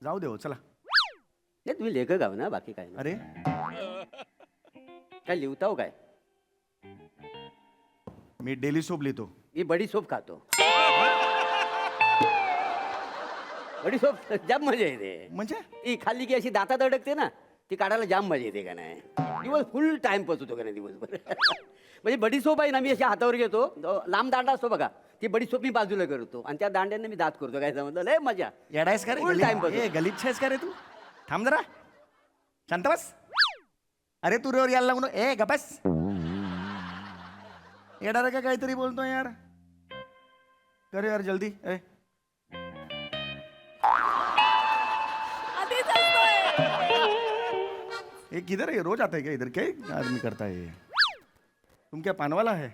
Speaker 8: जाऊ दे हो, चला.
Speaker 9: नाही तुम्ही लेखक आहो ना बाकी काय नाही.
Speaker 8: अरे
Speaker 9: काय लिहता हो काय?
Speaker 8: मी डेली सोप लिहितो.
Speaker 9: मी बडी सोप खातो. बडी सोप जाम मजा येते.
Speaker 8: म्हणजे
Speaker 9: ती खाल्ली की अशी दातात अडकते ना ती काढायला जाम मजा येते का नाही. दिवस फुल टाइम होतो का नाही दिवसभर. म्हणजे बडी सोप आहे ना मी अशी हातावर घेतो लांब दांडा असतो बघा ती बडी सोप मी बाजूला करतो आणि त्या दांड्याने मी दात करतो. काय समजलं? लय मजा.
Speaker 8: येडायस का
Speaker 9: Full time
Speaker 8: रे?
Speaker 9: बघतो.
Speaker 8: गलिच्छ आहेस का रे तू? थांब जरा, शांत बस. अरे तू रोर यायला लागून ए गबस. येणार का काहीतरी बोलतो यार? करे यार जल्दी.
Speaker 1: आधीच असतोय.
Speaker 8: ये किधर है? रोज आता है क्या इधर? क्या आदमी करता है ये? तुम क्या पानवाला है?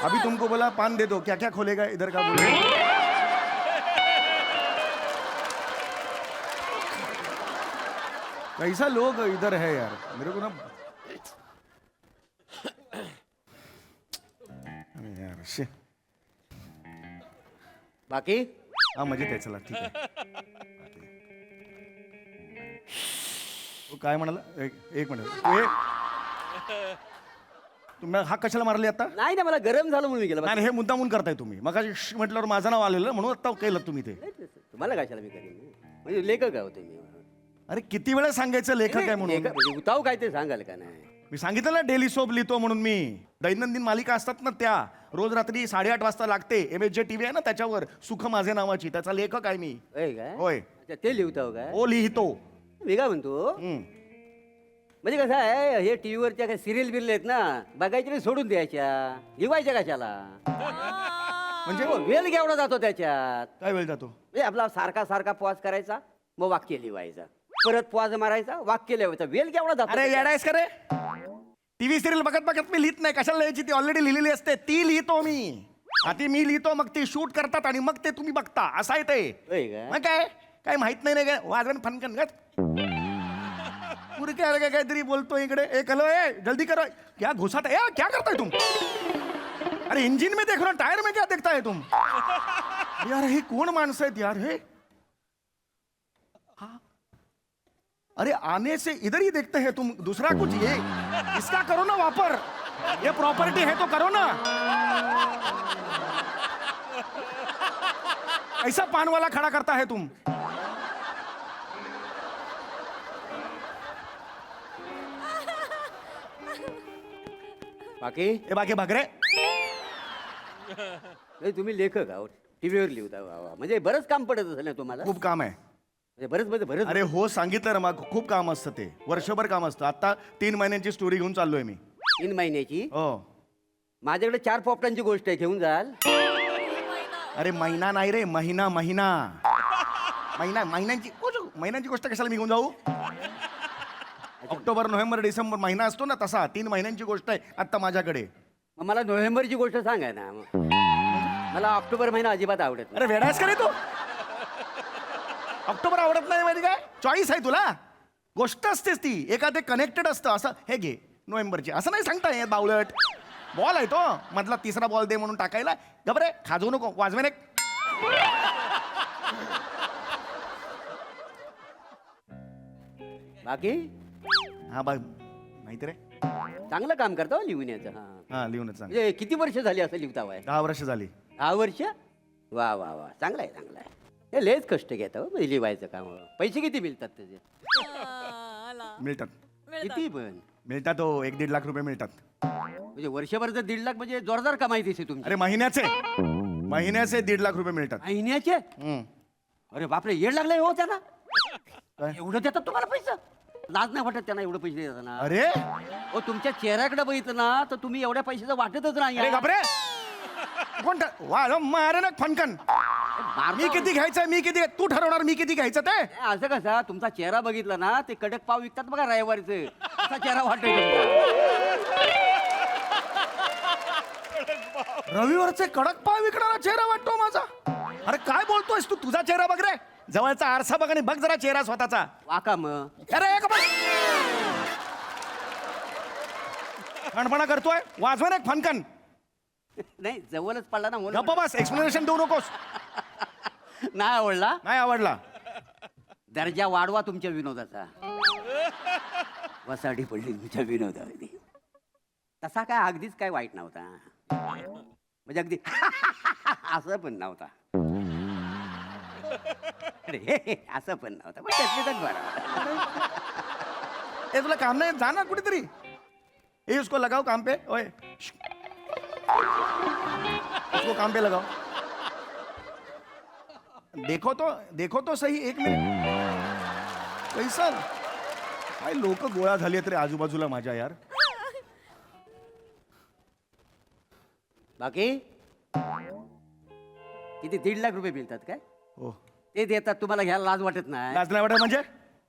Speaker 8: अभी तुमको बोला पान दे दो, क्या क्या खोलेगा इधर का बोलेगा? कैसा लोग इधर है यार, मेरे को ना अरे यार शे.
Speaker 9: बाकी
Speaker 8: हा मजेत आहे, चला ठीक आहे. तू काय म्हणाला? एक मिनिट. तुम्ही हा कशाला मारले आता?
Speaker 9: नाही ना, मला गरम झालं म्हणून मी गेलं.
Speaker 8: नाही हे मुद्दामून करताय तुम्ही. मग म्हटल्यावर माझं नाव आलेलं म्हणून आता केलं तुम्ही ते.
Speaker 9: तुम्हाला कशाला मी करीन, म्हणजे लेखक आहे होते मी.
Speaker 8: अरे किती वेळा सांगायचं लेखक आहे म्हणून?
Speaker 9: लेखक उताव काय ते सांगाल का नाही?
Speaker 8: मी सांगितलं ना डेली सोप लिहितो म्हणून. मी दैनंदिन मालिका असतात ना त्या रोज रात्री 8:30 वाजता लागते. MSJ TV आहे ना त्याच्यावर, सुख माझे नावाची, त्याचा लेखक आहे मी.
Speaker 9: होय काय?
Speaker 8: होय.
Speaker 9: अच्छा, ते लिहिताव काय?
Speaker 8: ओ लिहितो.
Speaker 9: मी काय म्हणतो, म्हणजे कसं आहे, हे टीव्हीवरच्या काय सिरियल बिरियल आहेत ना, बघायच्या नाही, सोडून द्यायच्या, लिवायच्या कशाला?
Speaker 8: म्हणजे
Speaker 9: वेळ केवढा जातो त्याच्यात?
Speaker 8: काय वेळ जातो?
Speaker 9: म्हणजे आपला सारखा सारखा पॉज करायचा, मग वाक्य लिवायचा, परत पॉज मारायचा, वाक्य लिवायचा, वेळ केवढा जातो?
Speaker 8: अरे येडायस का रे? टीव्ही सिरियल बघत बघत मी लिहित नाही. कशाला लिहायची? ती ऑलरेडी लिहिलेली असते, ती लिहितो मी. आधी मी लिहितो, मग ती शूट करतात आणि मग ते तुम्ही बघता. असं आहे ते.
Speaker 9: होय काय?
Speaker 8: मग काय काय माहित नाही काय? वाजवण फनकन गत पुरे काय अरे काहीतरी बोलतो इकडे. एक हॅलो, ए जल्दी करो, क्या घुसाता है? क्या करताय तुम? अरे इंजिन में देख रहा, टायर में क्या देखता है तुम? यार हे कोण माणसं आहेत यार हे? हाँ. अरे आने से इधर ही देखते हैं तुम, दूसरा कुछ ये इसका करो ना वापर. ये प्रॉपर्टी है तो करो ना. ऐसा पान वाला खड़ा करता है तुम.
Speaker 9: बाकी
Speaker 8: ए बाकी भागरे.
Speaker 9: नाही, तुम्ही लेखक आहोत, टीव्हीवर लिहिता. वा वा. म्हणजे बरंच काम पडत असेल ना तुम्हाला?
Speaker 8: खूप काम आहे.
Speaker 9: म्हणजे बरंच बरंच.
Speaker 8: अरे हो सांगितलं ना, मग खूप काम असतं ते. वर्षभर काम असतं. आता 3 महिन्यांची स्टोरी घेऊन चाललोय मी.
Speaker 9: 3 महिन्याची?
Speaker 8: हो.
Speaker 9: माझ्याकडे 4 पोपटांची गोष्ट आहे, घेऊन जाल?
Speaker 8: अरे महिना नाही रे, महिना महिना महिन्यांची गोष्ट कशाला मी घेऊन जाऊ? ऑक्टोबर नोव्हेंबर डिसेंबर महिना असतो ना तसा. 3 महिन्यांची गोष्ट आहे आता माझ्याकडे.
Speaker 9: मग मला नोव्हेंबरची गोष्ट सांगा ना. मला ऑक्टोबर महिना अजिबात आवडत नाही.
Speaker 8: अरे वेडायस का रे तू? ऑक्टोबर आवडत नाही म्हणजे काय? चॉईस आहे तुला. गोष्ट असतेच ती, एखादे कनेक्टेड असतं. असं हे घे नोव्हेंबरची असं नाही सांगता येत. बावलट बॉल आहे तो, मधला 3रा बॉल दे म्हणून टाकायला. घबरे खाजवू नको, वाजवे एक.
Speaker 9: बाकी
Speaker 8: हा बघ माहिती रे.
Speaker 9: चांगलं काम करता हो लिहिण्याचं.
Speaker 8: हा लिहूनच सांग.
Speaker 9: म्हणजे किती वर्ष झाली असं लिहिता वय?
Speaker 8: 10 वर्ष झाली.
Speaker 9: 10 वर्ष? वा वा वा, चांगलं आहे चांगलं आहे. हे लयच कष्ट घेता हो लिवायचं काम. पैसे किती मिळतात त्याचे?
Speaker 8: मिळतात.
Speaker 9: किती पण?
Speaker 8: मिळतात हो, 1-1.5 लाख रुपये मिळतात.
Speaker 9: म्हणजे वर्षभर जर 1.5 लाख म्हणजे जोरदार कमाई दिसते तुमची.
Speaker 8: अरे महिन्याचे 1.5 लाख रुपये मिळतात.
Speaker 9: महिन्याचे? अरे बापरे, येड लागलाय हो त्यांना.
Speaker 8: काय?
Speaker 9: एवढं देतात तुम्हाला पैसा? लाज नाही वाटत त्यांना एवढं पैसे देताना?
Speaker 8: अरे
Speaker 9: हो, तुमच्या चेहऱ्याकडे बघितलं ना तर तुम्ही एवढ्या पैशाचं वाटतच नाही.
Speaker 8: अरे घाबरे कोण वा मारे ना फनकन. मी किती घ्यायचं, मी किती, तू ठरवणार मी किती घ्यायचं ते.
Speaker 9: असं कसं, तुमचा चेहरा बघितला ना, ते कडक पाव विकतात बघा रविवारीचे, असा चेहरा वाटतोय
Speaker 8: रविवारचे कडक पाव विकणारा चेहरा वाटतो माझा. अरे काय बोलतोयस तू? तुझा चेहरा बघ रे, जवळचा आरसा बघ आणि बघ जरा चेहरा स्वतःचा.
Speaker 9: वाका मग.
Speaker 8: अरे एक खणपणा करतोय, वाजवा एक फनकन.
Speaker 9: नाही, जवळच पडला ना म्हणून.
Speaker 8: गप्पा बस, एक्सप्लेनेशन देऊ नकोस.
Speaker 9: नाही आवडला?
Speaker 8: नाही आवडला.
Speaker 9: दर्जा वाढवा तुमच्या विनोदाचा. वसाडी पडली तुमच्या विनोदावरती. तसा काय अगदीच काय वाईट नव्हता, म्हणजे अगदी असं पण नव्हता. अरे असं पण नव्हता, पण त्यातलं बरं.
Speaker 8: ए तुला काम नाही, जा ना कुठेतरी. ए उसको लगाओ काम पे. ओए उसको काम पे लगाओ. देखो तो सही, 1 मिनिट. कैसा काय लोक गोळा झाली आहेत रे आजूबाजूला माझ्या यार.
Speaker 9: बाकी किती 1.5 लाख रुपये मिळतात काय?
Speaker 8: हो.
Speaker 9: ते देतात तुम्हाला, घ्यायला लाज वाटत नाही?
Speaker 8: लाज नाही वाटत म्हणजे?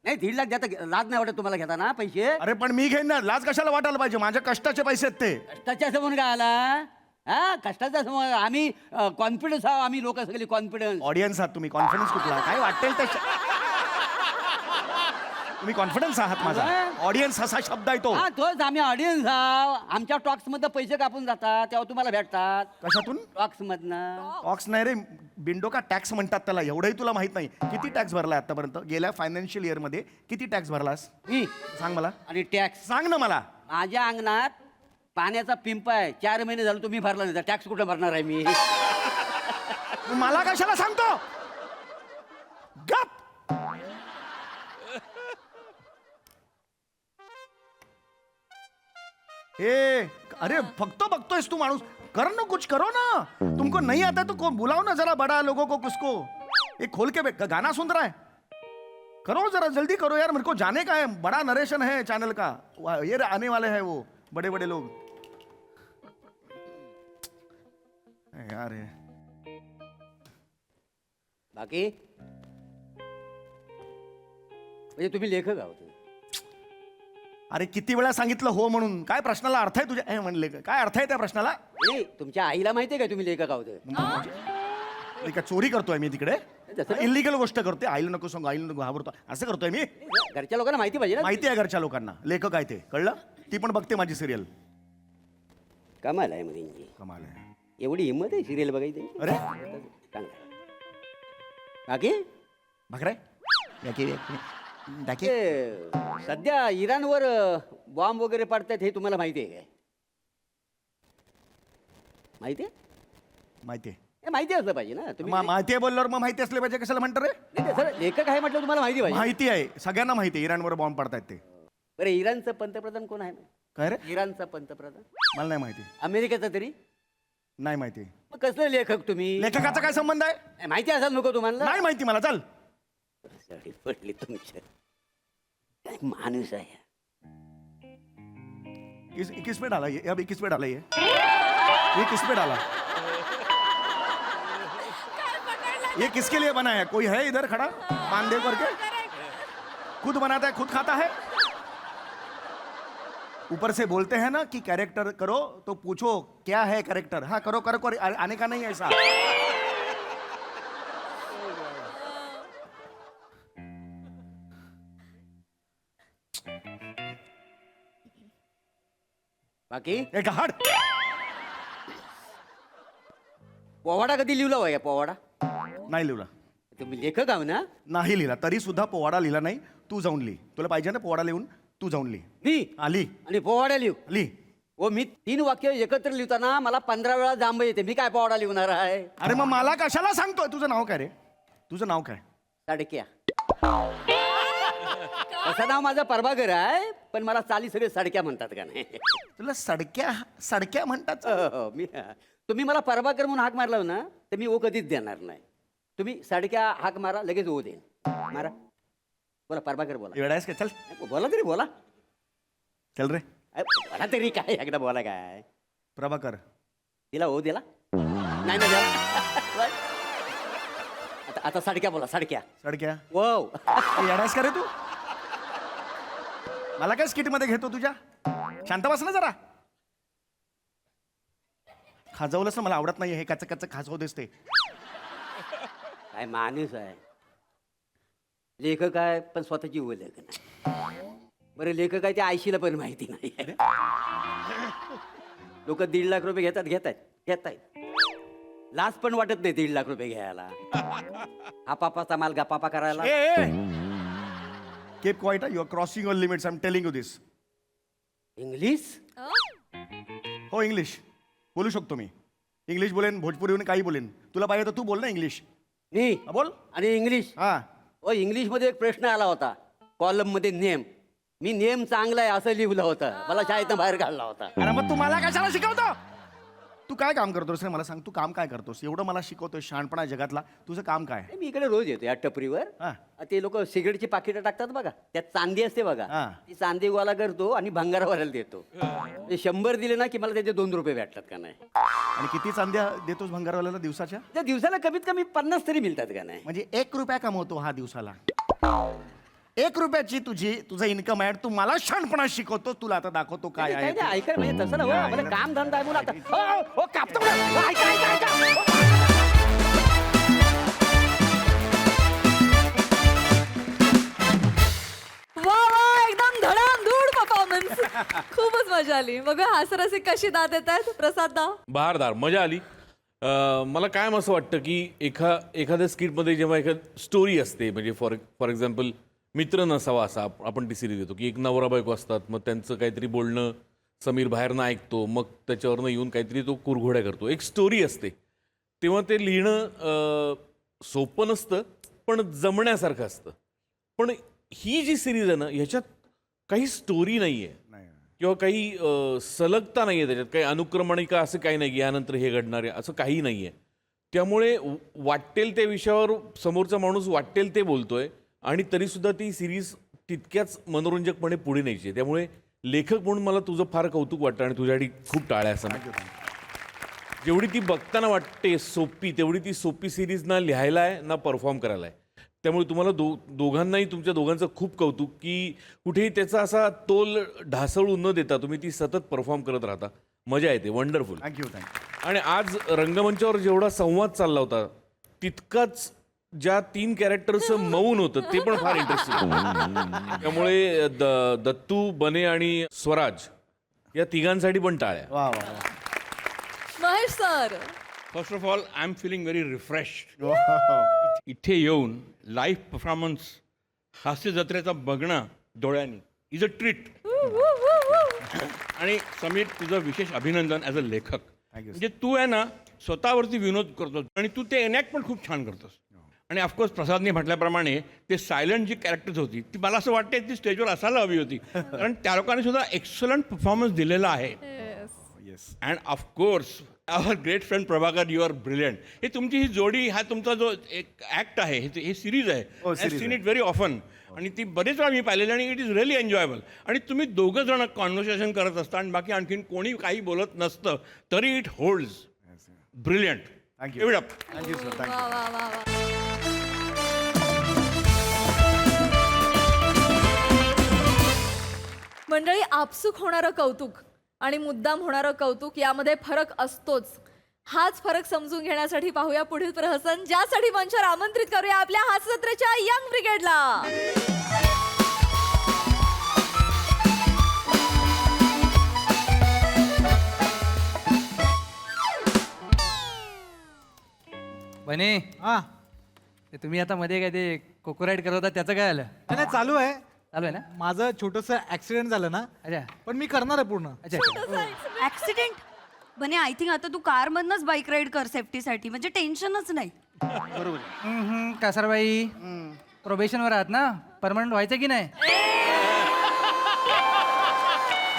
Speaker 9: नाही, 1.5 लाख देतात, लाज नाही वाटत तुम्हाला घेताना पैसे?
Speaker 8: अरे पण मी घेईन ना, लाज कशाला वाटायला पाहिजे? माझ्या कष्टाचे पैसे आहेत ते.
Speaker 9: कष्टाच्या असं म्हणून काय आला? हा कष्टाचा समोर आम्ही कॉन्फिडन्स आहोत, आम्ही लोक सगळे कॉन्फिडन्स.
Speaker 8: ऑडियन्स आहात तुम्ही, कॉन्फिडन्स कुठला काय वाटेल ते तुम्ही कॉन्फिडन्स आहात माझा. ऑडियन्स असा शब्द आहे तो.
Speaker 9: हा तोच आम्ही ऑडियन्स आहोत. आमच्या टॉक्स मध्ये पैसे कापून जातात तेव्हा तुम्हाला भेटतात
Speaker 8: कशातून?
Speaker 9: टॉक्स मधनं.
Speaker 8: टॅक्स नाही रे, बिंडो का टॅक्स म्हणतात त्याला. एवढंही तुला माहित नाही. किती टॅक्स भरलाय आतापर्यंत गेल्या फायनान्शियल इयर मध्ये? किती टॅक्स भरलास
Speaker 9: मी
Speaker 8: सांग मला.
Speaker 9: आणि टॅक्स
Speaker 8: सांग ना मला.
Speaker 9: माझ्या अंगणात पाण्याचा पिंप आहे, 4 महिने झालं तुम्ही भरला नाही, टॅक्स कुठं भरणार आहे मी?
Speaker 8: तू मला कशाला सांगतो? गप. ए अरे फक्त बघतोयस तू माणूस. कर ना, कुछ करो ना. तुमको नहीं आता तो बुलाओ ना जरा बड़ा लोगों को. किसको? एक खोल के गाना सुन रहा है, करो जरा जल्दी करो यार. मेरे को जाने का है, बड़ा नरेशन है चैनल का. ये आने वाले हैं वो बड़े बड़े लोग यार. ये
Speaker 9: बाकी म्हणजे तुम्ही लेखक आहोत.
Speaker 8: अरे किती वेळा सांगितलं हो म्हणून. काय प्रश्नाला अर्थ आहे तुझ्या? म्हणले काय अर्थ आहे त्या प्रश्नाला?
Speaker 9: नाही तुमच्या आईला माहितीये का तुम्ही लेखक आहोत?
Speaker 8: मी का चोरी करतोय मी तिकडे?
Speaker 9: जसं-
Speaker 8: इलिगल गोष्ट करते. आईला नको सांगू, आईला नको घाबरतो असं करतोय मी?
Speaker 9: घरच्या लोकांना माहिती पाहिजे ना.
Speaker 8: माहिती आहे घरच्या लोकांना लेखक आहे ते, कळलं? ती पण बघते माझी सिरियल.
Speaker 9: कमाल आहे मध्ये
Speaker 8: कमाल आहे.
Speaker 9: एवढी हिंमत आहे सिरियल बघायची.
Speaker 8: अरे
Speaker 9: चांगलं. बाकी
Speaker 8: भाकरे
Speaker 9: ते सध्या इराणवर बॉम्ब वगैरे पडतात हे तुम्हाला माहिती आहे काय? माहिती आहे?
Speaker 8: माहिती आहे.
Speaker 9: हे माहिती असलं पाहिजे ना तुम्ही.
Speaker 8: माहिती आहे बोलल्यावर मग माहिती असले पाहिजे. कशाला म्हणतो रे?
Speaker 9: नाही, ते सर लेखक आहे म्हटलं तुम्हाला माहिती पाहिजे.
Speaker 8: माहिती आहे, सगळ्यांना माहिती आहे इराणवर बॉम्ब पडतायत ते.
Speaker 9: बरं इराणचं पंतप्रधान कोण आहे?
Speaker 8: काय रे?
Speaker 9: इराणचा पंतप्रधान
Speaker 8: मला नाही माहिती.
Speaker 9: अमेरिकेचा तरी?
Speaker 8: नाही माहिती.
Speaker 9: मग कसलं लेखक तुम्ही?
Speaker 8: लेखकाचा काय संबंध आहे?
Speaker 9: माहिती असाल नको तुम्हाला.
Speaker 8: नाही माहिती मला. चल.
Speaker 9: साडी पडली तुमच्या. काय माणूस आहे.
Speaker 8: किस पे डाला ये? अभी किस पे डाला ये किस पे डाला? ये किसके लिए बना है? कोई है इधर खड़ा पान करके? खुद बनाता है, खुद खाता है. ऊपर से बोलते हैं ना कि कैरेक्टर करो तो पूछो क्या है कैरेक्टर. हाँ करो करो करो, आने का नहीं ऐसा.
Speaker 9: बाकी
Speaker 8: एक हट.
Speaker 9: पोवाडा कधी लिहिला होय? पोवाडा
Speaker 8: नाही लिहिला.
Speaker 9: तुम्ही लेखक आहो ना?
Speaker 8: नाही लिहिला. तरी सुद्धा पोवाडा लिहिला नाही. तू जाऊन लिही. तुला पाहिजे ना पोवाडा लिहून? तू जाऊन लिही.
Speaker 9: मी
Speaker 8: आली
Speaker 9: आणि पोवाडा लिहू?
Speaker 8: लिही.
Speaker 9: हो मी 3 वाक्य एकत्र लिहिताना मला 15 वेळा जांब येते. मी काय पोवाडा लिहणार आहे?
Speaker 8: अरे मग मला कशाला सांगतोय? तुझं नाव काय रे? तुझं नाव काय?
Speaker 9: साडक्या. असं नाव माझं प्रभाकर आहे, पण मला चाली सगळे सडक्या म्हणतात का नाही?
Speaker 8: तुला सडक्या सडक्या म्हणतात?
Speaker 9: हो, मी तुम्ही मला प्रभाकर म्हणून हाक मारला ना तर मी ओ कधीच देणार नाही. तुम्ही सडक्या हाक मारा, लगेच ओ देईन. मारा. बोला प्रभाकर बोला.
Speaker 8: वेळायस का? चल
Speaker 9: बोला तरी बोला.
Speaker 8: चल रे.
Speaker 9: बोला तरी काय एकदा बोला काय.
Speaker 8: प्रभाकर.
Speaker 9: दिला ओ दिला नाही ना दिला. आता सडक्या बोला. सडक्या.
Speaker 8: सडक्या.
Speaker 9: वो
Speaker 8: येडायस का रे तू? मला काय स्किट मध्ये घेतो तुझ्या? शांत बस ना जरा. खाजवलंस ना, मला आवडत नाही हे कच कच खाजवू देस ते.
Speaker 9: काय माणूस आहे. लेखक आहे पण स्वतःची ओळख नाही. बरं लेखक आहे ते आयशीला पण माहिती नाही. लोक 1.5 लाख रुपये घेतात. लाज पण वाटत नाही 1.5 लाख रुपये घ्यायला. आपापाचा माल गपापा करायला.
Speaker 8: Keep quiet. You are crossing your limits. I'm telling you this.
Speaker 9: English
Speaker 8: हो इंग्लिश बोलू शकतो मी. इंग्लिश बोलेन, भोजपुरी काही बोलेन. तुला पाहिजे तर तू बोल ना इंग्लिश.
Speaker 9: मी
Speaker 8: हा, बोल.
Speaker 9: आणि इंग्लिश.
Speaker 8: हा.
Speaker 9: ओ इंग्लिश मध्ये एक प्रश्न आला होता कॉलम मध्ये. नेम. मी नेम चांगला आहे असं लिहिलं होतं. मला शाळेतनं बाहेर काढला होता.
Speaker 8: अरे मग तू मला कशाला शिकवतो? तू काय काम करतोस रे? मला सांग, तू काम काय करतोस? एवढं मला शिकवतोय शहाणपणा जगातला. तुझं काम काय?
Speaker 9: मी इकडे रोज येतो या टपरीवर.
Speaker 8: हा.
Speaker 9: ते लोक सिगरेटची पाकिटं टाकतात बघा, त्यात चांदी असते बघा.
Speaker 8: हा.
Speaker 9: ती चांदी गोळा करतो आणि भंगारवाल्याला देतो. ते 100 दिले ना की मला त्याचे 2 रुपये भेटतात का नाही.
Speaker 8: आणि किती चांद्या देतोस भंगारवाल्याला दिवसाच्या?
Speaker 9: त्या दिवसाला कमीत कमी 50 तरी मिळतात का नाही.
Speaker 8: म्हणजे 1 रुपया कमवतो हा दिवसाला. 1 रुपयाची तुझं इन्कम आहे, तू मला शहाणपणा शिकवतो, तुला आता दाखवतो काय आहे ते.
Speaker 9: ऐका म्हणजे तसं ना आम्हाला काम धंदा आहे म्हणून आता हो कापतो म्हणा. ऐका ऐका ऐका
Speaker 1: वा वा एकदम धडामधूड परफॉर्मन्स. खूपच मजा आली. बघा हास्यरसिक कशी दाद देत आहेत प्रसाद दा.
Speaker 6: बहारदार, मजा आली. मला कायम असं वाटतं की एखाद्या स्किटमध्ये जेव्हा एखादी स्टोरी असते, म्हणजे फॉर एक्झाम्पल मित्र नसावा असा आपण ती सिरीज देतो की एक नवरा बायको असतात, मग त्यांचं काहीतरी बोलणं समीर बाहेरनं ऐकतो, मग त्याच्यावरनं येऊन काहीतरी तो कुरघोड्या करतो, एक स्टोरी असते. तेव्हा ते लिहिणं सोपं नसतं, पण जमण्यासारखं असतं. पण ही जी सिरीज आहे ना, ह्याच्यात काही स्टोरी नाही आहे किंवा काही सलगता नाही आहे त्याच्यात, काही अनुक्रमणिका असं काही नाही की यानंतर हे घडणार आहे असं काही नाही आहे. त्यामुळे वाटेल त्या विषयावर समोरचा माणूस वाटेल ते बोलतोय आणि तरीसुद्धा ती सिरीज तितक्याच मनोरंजकपणे पुढे न्यायची आहे. त्यामुळे लेखक म्हणून मला तुझं फार कौतुक वाटतं आणि तुझ्यासाठी खूप टाळ्या असं. जेवढी ती बघताना वाटते सोपी, तेवढी ती सोपी सिरीज ना लिहायला आहे ना परफॉर्म करायला आहे. त्यामुळे तुम्हाला दोघांनाही तुमच्या दोघांचं खूप कौतुक की कुठेही त्याचा असा तोल ढासळून न देता तुम्ही ती सतत परफॉर्म करत राहता. मजा येते. वंडरफुल.
Speaker 8: थँक्यू.
Speaker 6: आणि आज रंगमंचावर जेवढा संवाद चालला होता तितकाच ज्या 3 कॅरेक्टर्सचं मौन होतं ते पण फार इंटरेस्टिंग. त्यामुळे दत्तू, बने आणि स्वराज या तिघांसाठी पण टाळ्या.
Speaker 8: वा वा वा.
Speaker 1: Mahesh sir.
Speaker 7: First of all I am feeling very refreshed. इथे येऊन लाईव्ह परफॉर्मन्स हास्य जत्रेचा बघणं डोळ्यांनी इज अ ट्रीट. आणि समीर तुझं विशेष अभिनंदन ॲज अ लेखक. म्हणजे तू आहे ना स्वतःवरती विनोद करतोस आणि तू ते एनॅक्ट पण खूप छान करतोस. आणि ऑफकोर्स प्रसादने म्हटल्याप्रमाणे ते सायलंट जी कॅरेक्टर्स होती ती मला असं वाटतं ती स्टेजवर असायला हवी होती, कारण त्या लोकांनी सुद्धा एक्सलंट परफॉर्मन्स दिलेला आहे. And of course our great friend Prabhakar, you are brilliant. हे तुमची ही जोडी, हा तुमचा जो एक ॲक्ट आहे, हे सिरीज आहे, I seen it very often आणि ती बरेच वेळा मी पाहिलेली आणि इट इज रिअली एन्जॉयबल. आणि तुम्ही दोघं जण कॉन्व्हर्सेशन करत असता आणि बाकी आणखीन कोणी काही बोलत नसतं तरी it holds. Brilliant.
Speaker 8: Thank you.
Speaker 7: Give it up.
Speaker 8: Thank you sir.
Speaker 1: वा
Speaker 8: थँक्यू.
Speaker 1: वा वा वा. मंडळी, आपसूक होणारं कौतुक आणि मुद्दाम होणारं कौतुक यामध्ये फरक असतोच. हाच फरक समजून घेण्यासाठी पाहूया पुढील प्रहसन, ज्यासाठी मंचावर आमंत्रित करूया आपल्या हास्य जत्रेच्या यंग ब्रिगेडला.
Speaker 10: बने ते तुम्ही आता मध्ये काय ते कोकोराईड करत होता त्याचं काय आलं?
Speaker 11: नाही चालू आहे.
Speaker 10: चालू आहे ना?
Speaker 11: माझं छोटंसं ऍक्सिडेंट झालं ना,
Speaker 10: अच्छा
Speaker 11: पण मी करणार आहे पूर्ण.
Speaker 10: अच्छा.
Speaker 5: ऍक्सिडेंट बने आय थिंक आता तू कार मधनच बाईक राईड कर सेफ्टीसाठी, म्हणजे टेन्शनच नाही.
Speaker 10: कासारबाई प्रोबेशनवर आहात ना, परमनंट व्हायचं की नाही?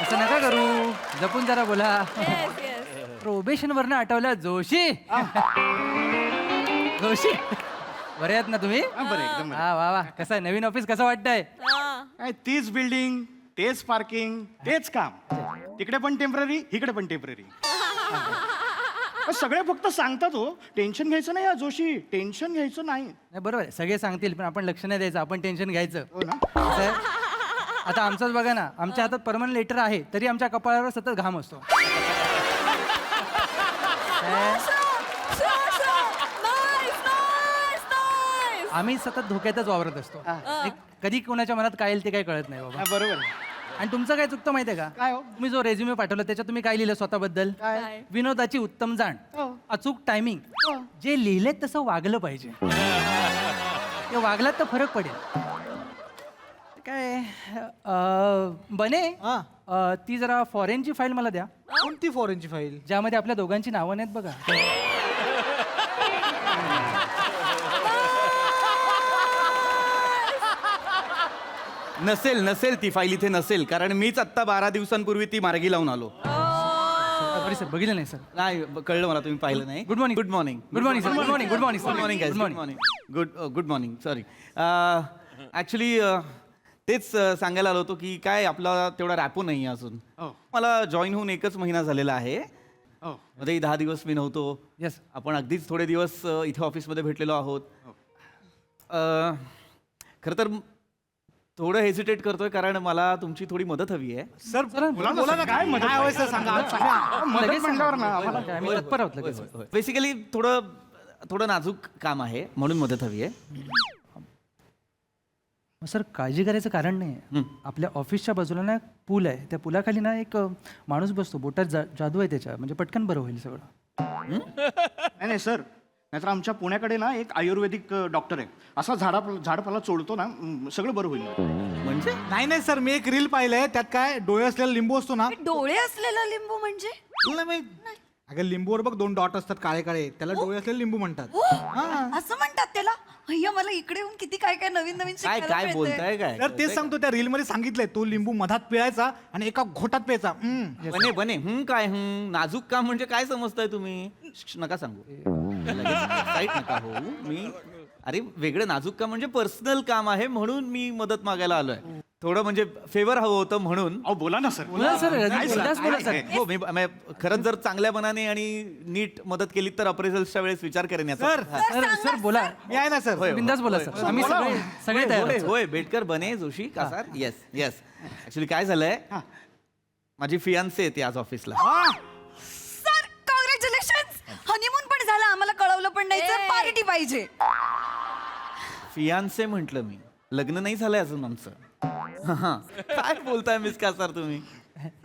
Speaker 10: असं नका करू, जपून जरा बोला. प्रोबेशनवरनं आठवल्या जोशी. जोशी बरे आहेत ना तुम्ही?
Speaker 3: बरं एकदम.
Speaker 10: हा वा वा. कसं आहे नवीन ऑफिस, कसं वाटतंय?
Speaker 3: काय तीच बिल्डिंग, तेच पार्किंग, तेच काम. तिकडे पण टेम्पररी, इकडे पण टेम्पररी. सगळे फक्त सांगतात हो, टेन्शन घ्यायचं नाही जोशी, टेन्शन घ्यायचं नाही.
Speaker 10: नाही बरोबर आहे, सगळे सांगतील पण आपण लक्ष नाही द्यायचं, आपण टेन्शन घ्यायचं.
Speaker 3: हो ना.
Speaker 10: कसं आहे? आता आमचंच बघा ना, आमच्या हातात परमनंट लेटर आहे तरी आमच्या कपाळावर सतत घाम असतो. आम्ही सतत धोक्यातच वावरत असतो. कधी कोणाच्या मनात काय येईल ते काही कळत नाही बाबा.
Speaker 3: बरोबर.
Speaker 10: आणि तुमचं काय चुकतं माहितीये का?
Speaker 3: काय हो?
Speaker 10: तुम्ही जो रेझ्युमे पाठवला त्याच्यात तुम्ही काय लिहिलं स्वतःबद्दल? विनोदाची उत्तम जाण, अचूक टायमिंग, जे लिहिले तसं वागलं पाहिजे. ते वागलात तर फरक पडेल. काय बने ती जरा फॉरेनची फाईल मला द्या.
Speaker 11: कोणती फॉरेनची फाईल?
Speaker 10: ज्यामध्ये आपल्या दोघांची नावं नाहीत बघा.
Speaker 12: नसेल ती फाईल इथे नसेल, कारण मीच आत्ता 12 दिवसांपूर्वी ती मार्गी लावून आलो.
Speaker 10: सॉरी सर, बघितलं नाही सर.
Speaker 12: नाही कळलं मला, तुम्ही पाहिलं नाही.
Speaker 10: Good morning.
Speaker 12: Good morning.
Speaker 10: Good morning sir. Good morning. Good morning.
Speaker 12: Good morning
Speaker 10: good
Speaker 12: good
Speaker 10: morning.
Speaker 12: Morning. Good morning. Sorry. Actually तेच सांगायला आलो होतो की काय आपला तेवढा रॅपो नाही आहे अजून. मला जॉईन होऊन 1च महिना झालेला आहे. मध्ये 10 दिवस मी नव्हतो.
Speaker 10: येस.
Speaker 12: आपण अगदीच थोडे दिवस इथे ऑफिसमध्ये भेटलेलो आहोत. खरं तर थोडं हेजिटेट करतोय कारण मला तुमची थोडी मदत हवी आहे.
Speaker 11: सर बोला ना काय मदत हवंय सर सांगा
Speaker 8: मदत म्हणल्यावर ना आम्हाला
Speaker 10: आम्ही तत्पर आहोत लगेच.
Speaker 12: बेसिकली थोडं नाजूक काम आहे म्हणून मदत हवी आहे.
Speaker 10: सर काळजी करायचं कारण नाही. आपल्या ऑफिसच्या बाजूला ना एक पूल आहे. त्या पुलाखाली ना एक माणूस बसतो. बोटात जादू आहे त्याच्या, म्हणजे पटकन बरं होईल सगळं.
Speaker 8: नाही सर, नाहीतर आमच्या पुण्याकडे ना एक आयुर्वेदिक डॉक्टर आहे. असा झाडपाला चोळतो ना, सगळं बरं होईल.
Speaker 12: म्हणजे
Speaker 11: नाही सर, मी एक रील पाहिलंय, त्यात काय डोळे असलेला लिंबू असतो ना.
Speaker 5: डोळे असलेला लिंबू म्हणजे
Speaker 11: तुला नाही माहित? अगं लिंबूवर बघ 2 डॉट असतात काळे काळे, त्याला डोळे असलेले लिंबू म्हणतात.
Speaker 5: असं म्हणतात त्याला. अय्या, मला इकडे येऊन किती काय काय नवीन नवीन शिकायला
Speaker 12: काय
Speaker 5: मिळतंय.
Speaker 12: बोलताय काय?
Speaker 11: तर तेच सांगतो, त्या रील मध्ये सांगितलंय तो लिंबू मधात पिळायचा आणि एका घोटात प्यायचा.
Speaker 12: बने काय नाजूक काम म्हणजे काय समजताय तुम्ही? नका सांगू. Excite नका होऊ. मी अरे वेगळं नाजूक काम म्हणजे पर्सनल काम आहे म्हणून मी मदत मागायला आलोय. थोडं म्हणजे फेवर हवं होतं म्हणून.
Speaker 8: अहो बोला ना सर.
Speaker 10: बोला सर, बिनधास्त बोला सर.
Speaker 12: हो मी खरंच जर चांगल्या मनाने आणि नीट मदत केली तर अप्रेझल्सच्या वेळेस विचार करेन याचा.
Speaker 11: सर
Speaker 10: सर बोला,
Speaker 11: मी आहे ना सर.
Speaker 10: बिंदास बोला सर. आम्ही सगळे तयार आहोत.
Speaker 12: होय बेटकर बने जोशी का सर? येस ऍक्च्युली काय झालंय, माझी फियांसे येते आज ऑफिसला.
Speaker 5: Sir congratulation. हनीमून पण झाला, आम्हाला कळवलं पण नाही. सर पार्टी पाहिजे.
Speaker 12: फियांसे म्हटलं मी, लग्न नाही झालंय अजून आमचं. काय बोलताय मिस का सर तुम्ही?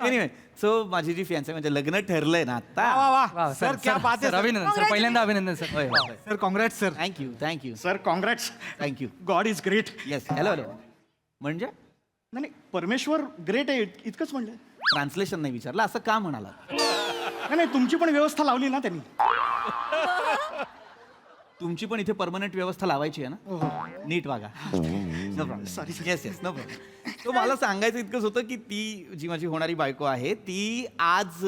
Speaker 12: एनिवे, सो माझी जी फियांसे म्हणजे लग्न ठरलंय ना आता.
Speaker 10: वा,
Speaker 11: सर क्या बात आहे
Speaker 10: सर, अभिनंदन सर, पहिल्यांदा अभिनंदन sir.
Speaker 11: Sir congrats sir.
Speaker 12: Thank you
Speaker 8: sir congrats.
Speaker 12: Thank you.
Speaker 8: God is great.
Speaker 12: Yes hello म्हणजे
Speaker 8: नाही परमेश्वर ग्रेट आहे इतकंच म्हणलं.
Speaker 12: ट्रान्सलेशन नाही विचारलं, असं का म्हणाला?
Speaker 8: नाही तुमची पण व्यवस्था लावली ना त्यांनी.
Speaker 12: तुमची पण इथे परमनंट व्यवस्था लावायची आहे ना. नीट वागा. No problem. Sorry yes no problem. तो मला सांगायचं इतकंच होतं की ती जी माझी होणारी बायको आहे ती आज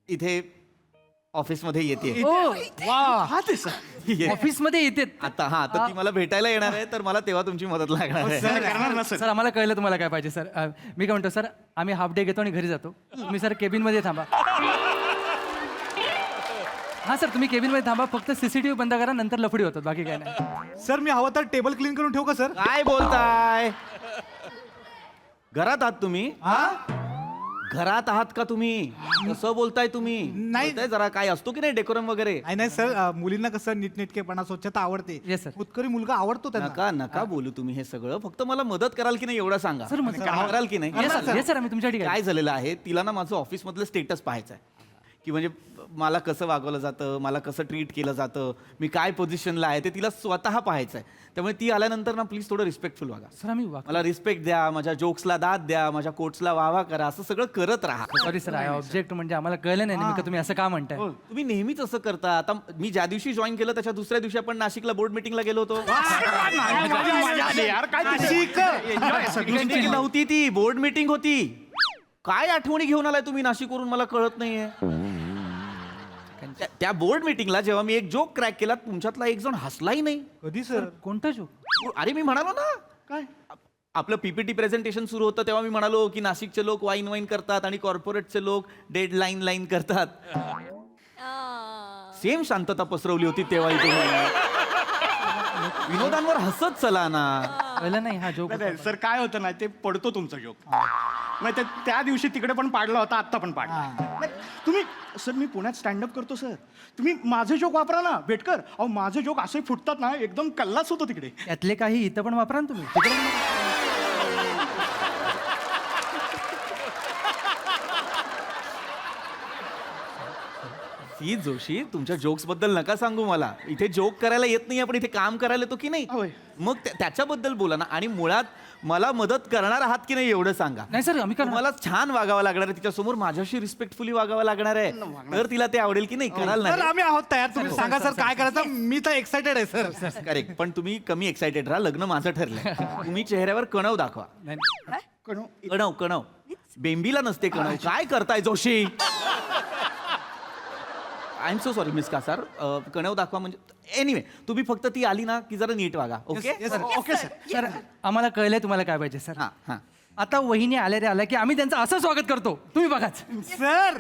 Speaker 12: इथे ऑफिसमध्ये येते.
Speaker 8: हा ते सर.
Speaker 10: ऑफिस मध्ये येते.
Speaker 12: आता तर ती मला भेटायला येणार आहे, तर मला तेव्हा तुमची मदत लागणार आहे.
Speaker 8: सर करणार ना सर.
Speaker 10: सर आम्हाला कळलं तुम्हाला काय पाहिजे सर. मी काय म्हणतो सर, आम्ही हाफ डे घेतो आणि घरी जातो. तुम्ही सर केबिन मध्ये थांबा. हा सर, तुम्ही केबिन मध्ये थांबा. फक्त सीसीटीव्ही बंद करा, नंतर लफडी होतात, बाकी काय नाही.
Speaker 11: सर मी हवं तर टेबल क्लीन करून ठेवू का सर?
Speaker 12: काय बोलताय? घरात आहात तुम्ही? घरात आहात का तुम्ही? कसं बोलताय तुम्ही?
Speaker 11: नाही.
Speaker 12: बोलताय जरा काय असतो की नाही डेकोरम वगैरे?
Speaker 11: नाही सर, मुलींना कसं नीटनेटकेपणा स्वच्छता आवडते.
Speaker 10: Yes, sir.
Speaker 11: उत्करी मुलगा आवडतो त्यांना.
Speaker 12: नका बोलू तुम्ही हे सगळं. फक्त मला मदत कराल की नाही एवढं सांगा.
Speaker 10: सर, मदत
Speaker 12: कराल की नाही?
Speaker 10: Yes, sir, आम्ही तुमच्यासाठी
Speaker 12: काय झालेलं आहे, तिला ना माझं ऑफिस मधलं स्टेटस पाहायचं आहे की म्हणजे मला कसं वागवलं जातं, मला कसं ट्रीट केलं जातं, मी काय पोझिशनला आहे ते तिला स्वतः पाहायचं आहे. त्यामुळे ती आल्यानंतर ना प्लीज थोडं रिस्पेक्टफुल वागा.
Speaker 10: सर आम्ही
Speaker 12: मला रिस्पेक्ट द्या, माझ्या जोक्सला दाद द्या, माझ्या कोट्सला वावा करा, असं सगळं करत राहा.
Speaker 10: सॉरी सर, आय ऑब्जेक्ट म्हणजे आम्हाला कळलं नाही नेमकं तुम्ही असं का म्हणताय.
Speaker 12: तुम्ही नेहमीच असं करता. आता मी ज्या दिवशी जॉईन केलं त्याच्या दुसऱ्या दिवशी आपण नाशिकला बोर्ड मीटिंगला गेलो होतो.
Speaker 8: यार काय
Speaker 12: मीटिंग नव्हती ती, बोर्ड मीटिंग होती. काय आठवणी घेऊन आलाय तुम्ही नाशिकवरून मला कळत नाहीये. त्या बोर्ड मीटिंगला जेव्हा मी एक जोक क्रॅक केला, तुमच्यातला एक जण हसलाही नाही.
Speaker 11: कधी सर?
Speaker 10: कोणता जोक?
Speaker 12: अरे मी म्हणालो ना,
Speaker 8: काय
Speaker 12: आपलं पीपीटी प्रेझेंटेशन सुरू होतं तेव्हा मी म्हणालो की नाशिकचे लोक वाईन करतात आणि कॉर्पोरेटचे लोक डेड लाईन करतात. सेम शांतता पसरवली होती तेव्हा इथे. विनोदांवर हसत चला ना.
Speaker 10: कळलं नाही हा जोक.
Speaker 8: सर काय होतं ना, ते पडतो तुमचा जोक. नाही त्या दिवशी तिकडे पण पाडला होता, आत्ता पण पाडला. नाही, तुम्ही सर मी पुण्यात स्टँडअप करतो सर. तुम्ही माझे जोक वापरा ना बेटकर. अहो माझे जोक असे फुटतात ना, एकदम कल्लाच होतो तिकडे.
Speaker 10: त्यातले काही इथं पण वापरा ना तुम्ही. तिकडे
Speaker 12: ही जोशी, तुमच्या जोक्स बद्दल नका सांगू मला. इथे जोक करायला येत नाही, आपण इथे काम करायला येतो की नाही.
Speaker 8: होय.
Speaker 12: मग त्याच्याबद्दल बोला ना. आणि मुळात मला मदत करणार आहात की नाही एवढं सांगा.
Speaker 10: नाही सर, आम्ही करणार.
Speaker 12: मला छान वागावं लागणार आहे तिच्यासमोर, माझ्याशी रिस्पेक्टफुली वागावं लागणार आहे. तर तिला ते आवडेल की नाही, कराल
Speaker 11: सर
Speaker 12: ना.
Speaker 11: आम्ही आहोत तयार. तुम्ही सांगा सर काय करायचं. मी तर एक्साइटेड आहे सर.
Speaker 12: करेक्ट. पण तुम्ही कमी एक्साइटेड राहा. लग्न माझं ठरलंय. तुम्ही चेहऱ्यावर कणव दाखवा. कणव बेंबीला नसते कणव. काय करताय Joshi? I am so sorry miss का सर. कणव दाखवा म्हणजे एनिवे तुम्ही फक्त ती आली ना की जरा नीट वागा. Okay
Speaker 8: okay sir.
Speaker 10: सर आम्हाला कळलंय तुम्हाला काय पाहिजे सर.
Speaker 12: हां
Speaker 10: आता वहिनी आल्या रे आल्या की आम्ही त्यांचं असं स्वागत करतो, तुम्ही बघाच.
Speaker 11: सर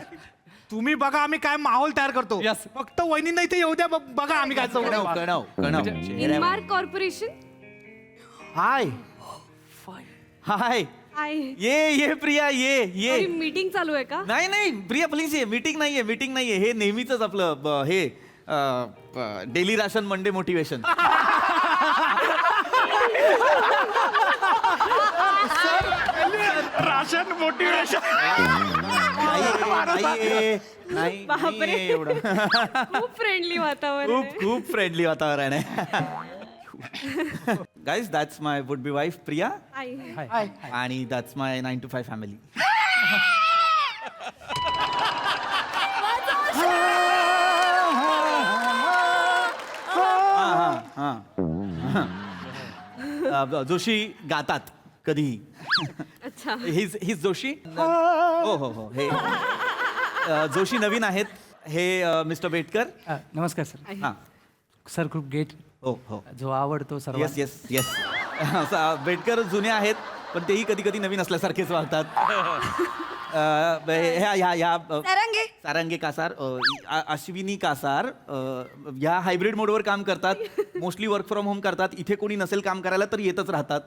Speaker 11: तुम्ही बघा आम्ही काय माहोल तयार करतो.
Speaker 10: Yes.
Speaker 11: फक्त वहिनींना इथे येऊ द्या, बघा आम्ही काय
Speaker 12: कणव
Speaker 1: कॉर्पोरेशन.
Speaker 12: हाय हाय
Speaker 5: हाय
Speaker 12: ये प्रिया ये
Speaker 5: मीटिंग चालू आहे का?
Speaker 12: नाही नाही प्रिया प्लीज ये. मीटिंग नाहीये हे नेहमीच आपलं हे daily ration Monday motivation.
Speaker 3: Ration motivation.
Speaker 12: नाही एवढं.
Speaker 5: खूप फ्रेंडली वातावरण
Speaker 12: खूप फ्रेंडली वातावरण आहे. Guys that's my would be wife Priya
Speaker 5: आहे.
Speaker 12: आणि that's my 9 to 5 family. Joshi गातात कधीही.
Speaker 5: अच्छा.
Speaker 12: हिज जोशी. हो हे जोशी नवीन आहेत. हे मिस्टर बेटकर.
Speaker 10: नमस्कार सर.
Speaker 12: हां
Speaker 10: सर खूप गेट
Speaker 12: हो
Speaker 10: जो आवडतो सर्व.
Speaker 12: येस बेटकर जुने आहेत पण तेही कधी कधी नवीन असल्यासारखेच वागतात. सारंगे कासार, अश्विनी कासार या हायब्रिड मोडवर काम करतात. मोस्टली वर्क फ्रॉम होम करतात. इथे कोणी नसेल काम करायला तर येतच राहतात.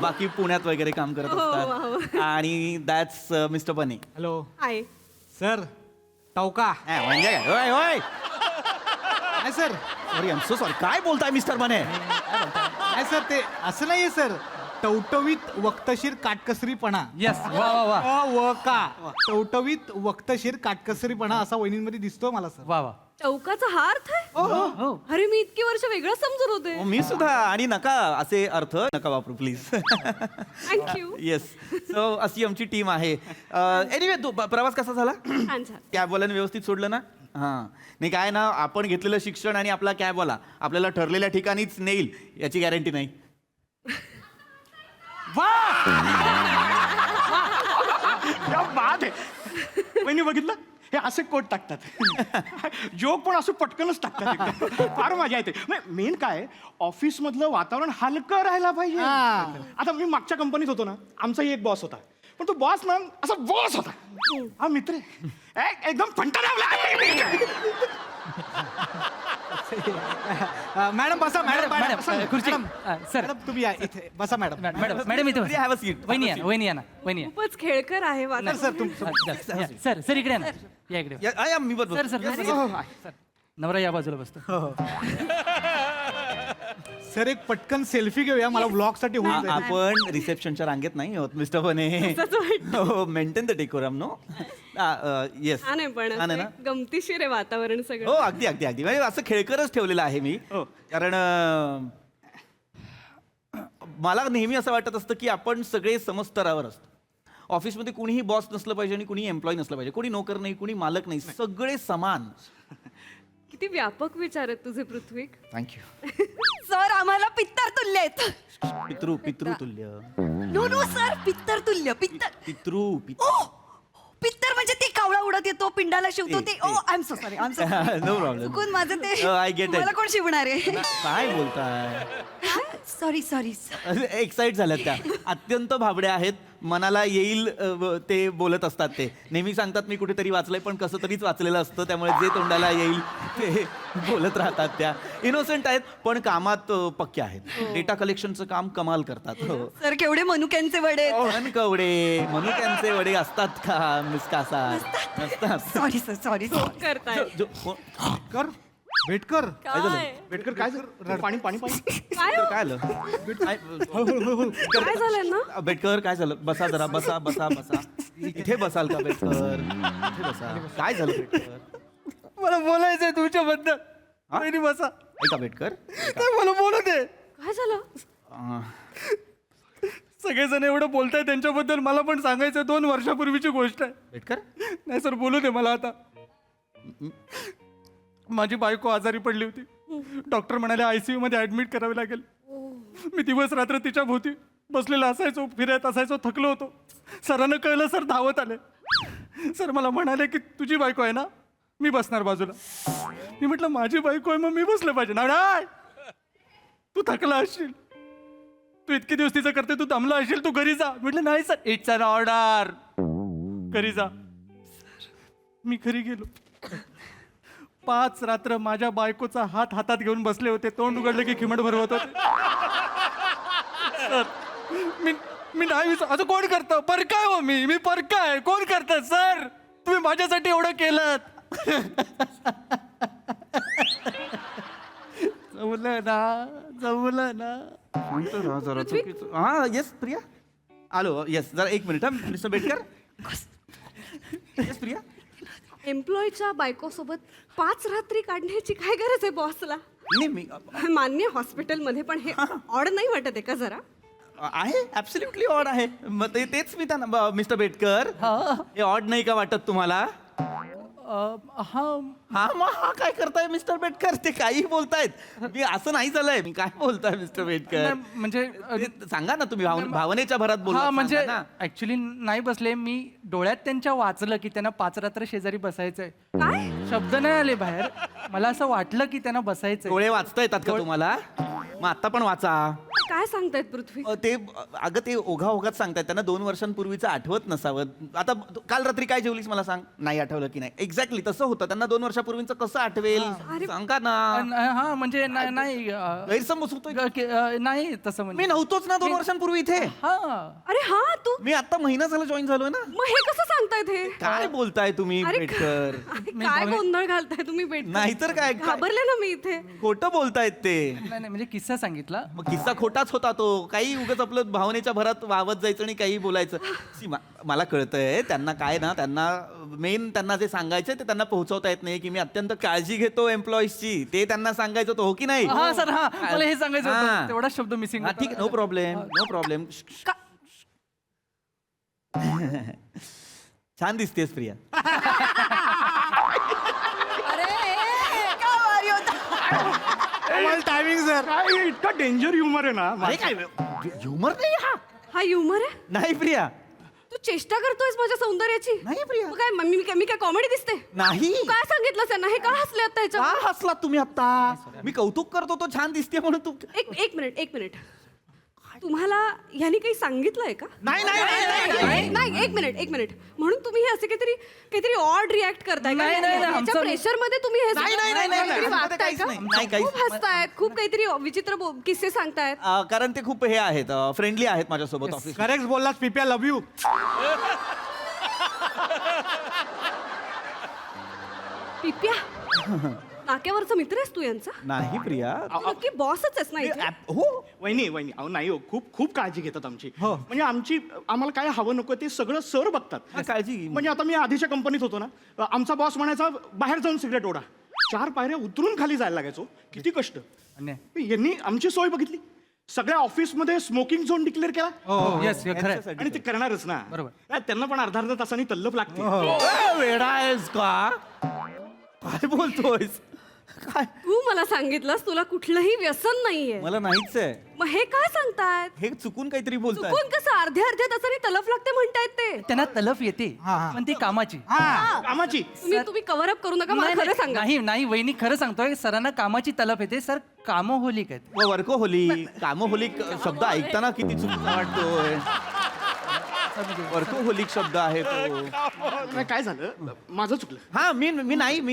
Speaker 12: बाकी पुण्यात वगैरे काम करत असतात. आणि दॅट्स मिस्टर बने.
Speaker 11: हॅलो
Speaker 5: आहे.
Speaker 11: सर टवका.
Speaker 12: म्हणजे काय? होय होय
Speaker 11: नाही sir.
Speaker 12: Sorry I am so sorry. काय बोलताय मिस्टर बने?
Speaker 11: नाही सर ते असं नाहीये सर. टवटवीत वक्तशीर काटकसरीपणा.
Speaker 10: येस वा वा वा
Speaker 11: टवटवीत वक्तशीर काटकसरीपणा असा वहिनींमध्ये दिसतो मला सर.
Speaker 10: वा वा.
Speaker 5: चौकाचा हा अर्थ आहे?
Speaker 10: हो.
Speaker 5: अरे मी इतकी वर्ष वेगळं समजत होते.
Speaker 12: मी सुद्धा. आणि नका असे अर्थ नका वापरू प्लीज.
Speaker 5: थँक्यू.
Speaker 12: येस. सो अशी आमची टीम आहे. एनिवे प्रवास कसा झाला?
Speaker 5: छान छान.
Speaker 12: कॅबवाल्याने व्यवस्थित सोडलं ना? हां नाही काय ना आपण घेतलेलं शिक्षण आणि आपला कॅबवाला आपल्याला ठरलेल्या ठिकाणीच नेईल याची गॅरंटी नाही.
Speaker 3: क्या बात आहे. वहिनी बघितलं हे असे कोट टाकतात. जोक पण असं पटकनच टाकतात एकदम. फार मजा येते. मेन काय ऑफिस मधलं वातावरण हलकं राहायला पाहिजे. आता मी मागच्या कंपनीत होतो ना आमचाही एक बॉस होता पण तो बॉस ना असा बॉस होता. हा मित्र एकदम फंटाळा.
Speaker 11: मॅडम बसा. मॅडम
Speaker 10: खुर्ची. सर
Speaker 11: मॅडम तुम्ही या इथे बसा. मॅडम
Speaker 10: मॅडम इथे
Speaker 12: हॅव अ सीट.
Speaker 10: वहिनी या ना वहिनी या.
Speaker 5: खूपच खेळकर आहे वातावरण.
Speaker 10: सर इकडे या ना. या इकडे.
Speaker 12: मी बरोबर.
Speaker 10: सर नवरा या बाजूला बसतो.
Speaker 11: सर एक पटकन सेल्फी घेऊया मला ब्लॉग साठी होऊन जाईल.
Speaker 12: आपण रिसेप्शनच्या रांगेत नाही होत mister Bane. Maintain the decorum no. Yes
Speaker 5: हा नाही पण
Speaker 12: ना
Speaker 5: असं गमतीशीर आहे वातावरण
Speaker 12: हो
Speaker 5: सगळं.
Speaker 12: अगदी अगदी अगदी म्हणजे असं खेळकरच ठेवलेलं आहे मी. कारण मला नेहमी असं वाटत असतं की आपण सगळे समस्तरावर असतो. ऑफिसमध्ये कुणीही बॉस नसलं पाहिजे आणि कुणी एम्प्लॉई नसलं पाहिजे. कोणी नोकर नाही कुणी मालक नाही. सगळे समान.
Speaker 5: किती व्यापक विचार आहेत तुझे पृथ्वी.
Speaker 12: थँक्यू.
Speaker 4: सर आम्हाला पित्तर तुल्य आहेत.
Speaker 12: पितृ तुल्य.
Speaker 4: नो सर पित्तर तुल्य. पित्तर पित्तर म्हणजे ते कावळा उडत येतो पिंडाला शिवतो ते. Oh I am so sorry.
Speaker 12: No problem.
Speaker 4: चुकून माझं ते
Speaker 12: I get it.
Speaker 4: मला कोण शिवणार आहे?
Speaker 12: काय बोलताय?
Speaker 4: सॉरी.
Speaker 12: एक्साइट झाल्यात त्या. अत्यंत भाबड्या आहेत. मनाला येईल ते बोलत असतात. ते नेहमी सांगतात मी कुठेतरी वाचलंय पण कसं तरीच वाचलेलं असतं त्यामुळे जे तोंडाला येईल ते बोलत राहतात. त्या इनोसेंट आहेत पण कामात पक्के आहेत. डेटा कलेक्शनचं काम कमाल करतात. हो
Speaker 4: सर केवढे मनुक्यांचे वडे.
Speaker 12: कवडे मनुक्यांचे वडे असतात का मिस कासा? नसतात.
Speaker 4: सॉरी
Speaker 5: करताय.
Speaker 11: कर बेटकर.
Speaker 5: काय
Speaker 3: बेटकर काय झालं? पाणी पाणी पाणी.
Speaker 5: काय हो?
Speaker 12: काय झालं?
Speaker 5: काय झालं ना?
Speaker 12: बेटकर काय झालं? बसा जरा. बसा. इथे बसाल का बेटकर? इथे बसा. काय झालं बेटकर?
Speaker 10: मला बोलायचंय तुमच्याबद्दल. वहिनी बसा.
Speaker 12: ऐका बेटकर.
Speaker 10: मला बोलू दे.
Speaker 5: काय झालं?
Speaker 10: सगळेजण एवढं बोलताय त्यांच्याबद्दल मला पण सांगायचं. 2 वर्षापूर्वीची गोष्ट आहे.
Speaker 12: बेटकर
Speaker 10: नाही सर बोलू दे मला आता. माझी बायको आजारी पडली होती. डॉक्टर म्हणाले ICU मध्ये ऍडमिट करावे लागेल. मी दिवस रात्र तिच्या भोवती बसलेला असायचो. फिरत असायचो. थकलो होतो. सरांना कळलं. सर धावत आले. सर मला म्हणाले की तुझी बायको आहे ना मी बसणार बाजूला. मी म्हटलं माझी बायको आहे मग मी बसलं पाहिजे ना. तू थकला असशील. तू इतके दिवस तिचं करते तू दमला असशील तू घरी जा. म्हटलं नाही सर इट्स अन ऑर्डर. घरी जा. मी घरी गेलो. 5 रात्र माझ्या बायकोचा हात हातात घेऊन बसले होते. तोंड उघडले की खिमट भरवत होते. सर मी नाही असं कोण करतं? परकाय हो मी परकाय. कोण करतं सर? तुम्ही माझ्यासाठी एवढं केलं.
Speaker 12: जमलं ना हा येस प्रिया आलो. येस जरा एक minute mister Betkar. Yes Priya.
Speaker 5: एम्प्लॉईच्या बायकोसोबत 5 रात्री काढण्याची काय गरज आहे बॉसला?
Speaker 12: नाही मी
Speaker 5: मान्य हॉस्पिटलमध्ये, पण हे ऑड नाही वाटत आहे का जरा?
Speaker 12: आहे ऍब्सोल्युटली ऑड आहे. मग तेच मी त्यांना मिस्टर बेटकर हे ऑड नाही का वाटत तुम्हाला? हा मग हा काय करताय मिस्टर बेटकर? ते काही बोलतायत. मी असं नाही झालंय. मी काय बोलताय मिस्टर बेटकर?
Speaker 10: म्हणजे
Speaker 12: ते सांगा ना तुम्ही भावनेच्या भरात बोला.
Speaker 10: म्हणजे ऍक्च्युली नाही बसले मी. डोळ्यात त्यांच्या वाचलं की त्यांना 5 रात्र शेजारी बसायचंय.
Speaker 5: काय
Speaker 10: शब्द नाही आले बाहेर. मला असं वाटलं की त्यांना बसायचंय.
Speaker 12: डोळे वाचता येतात का तुम्हाला? मग आता पण वाचा.
Speaker 5: काय सांगतायत पृथ्वी?
Speaker 12: ते अगं ते ओघाओघात सांगतायत. त्यांना 2 वर्षांपूर्वीचं आठवत नसावं. आता काल रात्री काय जेवलीस मला सांग. नाही आठवलं की नाही? एक्झॅक्टली तसं होतं. त्यांना 2 वर्षापूर्वीचं कसं आठवेल सांगा ना.
Speaker 10: हा म्हणजे नाही
Speaker 12: गैरसमज होतोय.
Speaker 10: नाही तसं म्हणजे
Speaker 12: मी नव्हतोच ना 2 वर्षांपूर्वी इथे.
Speaker 10: हा
Speaker 5: अरे हा तू
Speaker 12: मी आता महिना झाला जॉईन झालोय ना.
Speaker 5: मग हे कसं सांगतायत हे?
Speaker 12: काय बोलताय तुम्ही
Speaker 5: अरे
Speaker 12: बेटकर?
Speaker 5: काय गोंधळ घालताय तुम्ही बेट?
Speaker 12: नाहीतर काय
Speaker 5: घाबरले ना मी इथे.
Speaker 12: खोटं बोलतायत ते.
Speaker 10: नाही म्हणजे किस्सा सांगितला.
Speaker 12: मग किस्सा खोटाच होता तो. काही उगाच आपलं भावनेच्या भरात वावत जायचं आणि काही बोलायचं. मला कळतंय त्यांना काय ना, त्यांना मेन त्यांना जे सांगायचं ते त्यांना पोहोचवता येत नाही की मी अत्यंत काळजी घेतो एम्प्लॉईजची. ते त्यांना सांगायचं होतं हो की नाही?
Speaker 10: हा सर हा मला हे सांगायचं
Speaker 12: हा.
Speaker 10: होतं. तेवढा शब्द मिसिंग.
Speaker 12: ठीक आहे नो प्रॉब्लेम नो प्रॉब्लेम. छान दिसतेस प्रिया.
Speaker 11: Timing sir. काय इतकं डेंजर ह्युमर आहे ना.
Speaker 12: अरे काय ह्युमर नाही हा.
Speaker 5: हा ह्युमर आहे?
Speaker 12: नाही प्रिया.
Speaker 5: तू चेष्टा करतोयस माझ्या सौंदर्याची?
Speaker 12: नाही प्रिया.
Speaker 5: मग काय मी काय कॉमेडी दिसते?
Speaker 12: नाही.
Speaker 5: तू काय सांगितलंस त्यांना? हे का हसले आता
Speaker 12: का
Speaker 5: ह्याच्यावर?
Speaker 12: हसलात तुम्ही आता? मी कौतुक करतो तो छान दिसते म्हणून तू.
Speaker 5: एक मिनिट तुम्हाला ह्यानी काही सांगितलंय का?
Speaker 12: नाही नाही नाही
Speaker 5: नाही एक मिनिट म्हणून तुम्ही हे असे काहीतरी ऑड रिॲक्ट करताय का?
Speaker 10: नाही, नाही,
Speaker 5: ह्याच्या प्रेशर मध्ये तुम्ही हे
Speaker 12: नाही, नाही, नाही, नाही,
Speaker 5: काहीतरी
Speaker 12: नाही,
Speaker 5: वागताय
Speaker 12: काहीच
Speaker 5: का?
Speaker 12: नाही, नाही, काहीच
Speaker 5: खूप हसतायत, खूप काहीतरी विचित्र किस्से सांगतायत.
Speaker 12: कारण ते खूप हे आहेत फ्रेंडली आहेत माझ्यासोबत ऑफिस.
Speaker 11: करेक्ट बोललास पिप्या. Love you.
Speaker 5: पिप्या नाक्यावरचा मित्र आहेस तू यांचा?
Speaker 12: नाही प्रिया.
Speaker 5: तू नक्की बॉसच आहेस ना इथे?
Speaker 12: हो
Speaker 3: वहिनी अहो नाही हो, खूप काळजी घेतात आमची. म्हणजे आम्हाला काय हवं नको ते सगळं सर बघतात.
Speaker 12: काळजी
Speaker 3: म्हणजे आता मी आधीच्या कंपनीत होतो ना, आमचा बॉस म्हणायचा बाहेर जाऊन सिगरेट ओढा. 4 पायऱ्या उतरून खाली जायला लागायचो. किती कष्ट. यांनी आमची सोय बघितली. सगळ्या ऑफिसमध्ये स्मोकिंग झोन डिक्लेअर केला.
Speaker 10: येस खरं.
Speaker 3: आणि ते करणारच ना.
Speaker 10: बरोबर.
Speaker 3: त्यांना पण अर्धा तासांनी तल्लफ लागते.
Speaker 12: वेडा आहेस का? काय बोलतोयस? काय
Speaker 5: तू मला सांगितलंस तुला कुठलंही व्यसन नाहीये.
Speaker 12: मला नाहीच आहे.
Speaker 5: मग हे काय सांगतायत?
Speaker 12: हे चुकून काहीतरी बोलताय.
Speaker 5: चुकून कसं? अर्ध्या तासांनी तलफ लागते म्हणतायत ते.
Speaker 10: त्यांना तलफ येते पण ती कामाची.
Speaker 3: कामाची.
Speaker 5: तुम्ही कव्हर अप करू नका. मला खरं सांगा.
Speaker 10: नाही वहिनी खरं सांगतोय. सरांना कामाची तलफ येते. सर कामोहोलिक आहेत.
Speaker 12: वर्कोहोलिक कामोहोलिक शब्द ऐकताना किती चुकीचा वाटतोय. वर्कोहोलिक शब्द आहे तो.
Speaker 3: काय झालं? माझं चुकलं.
Speaker 12: हा मी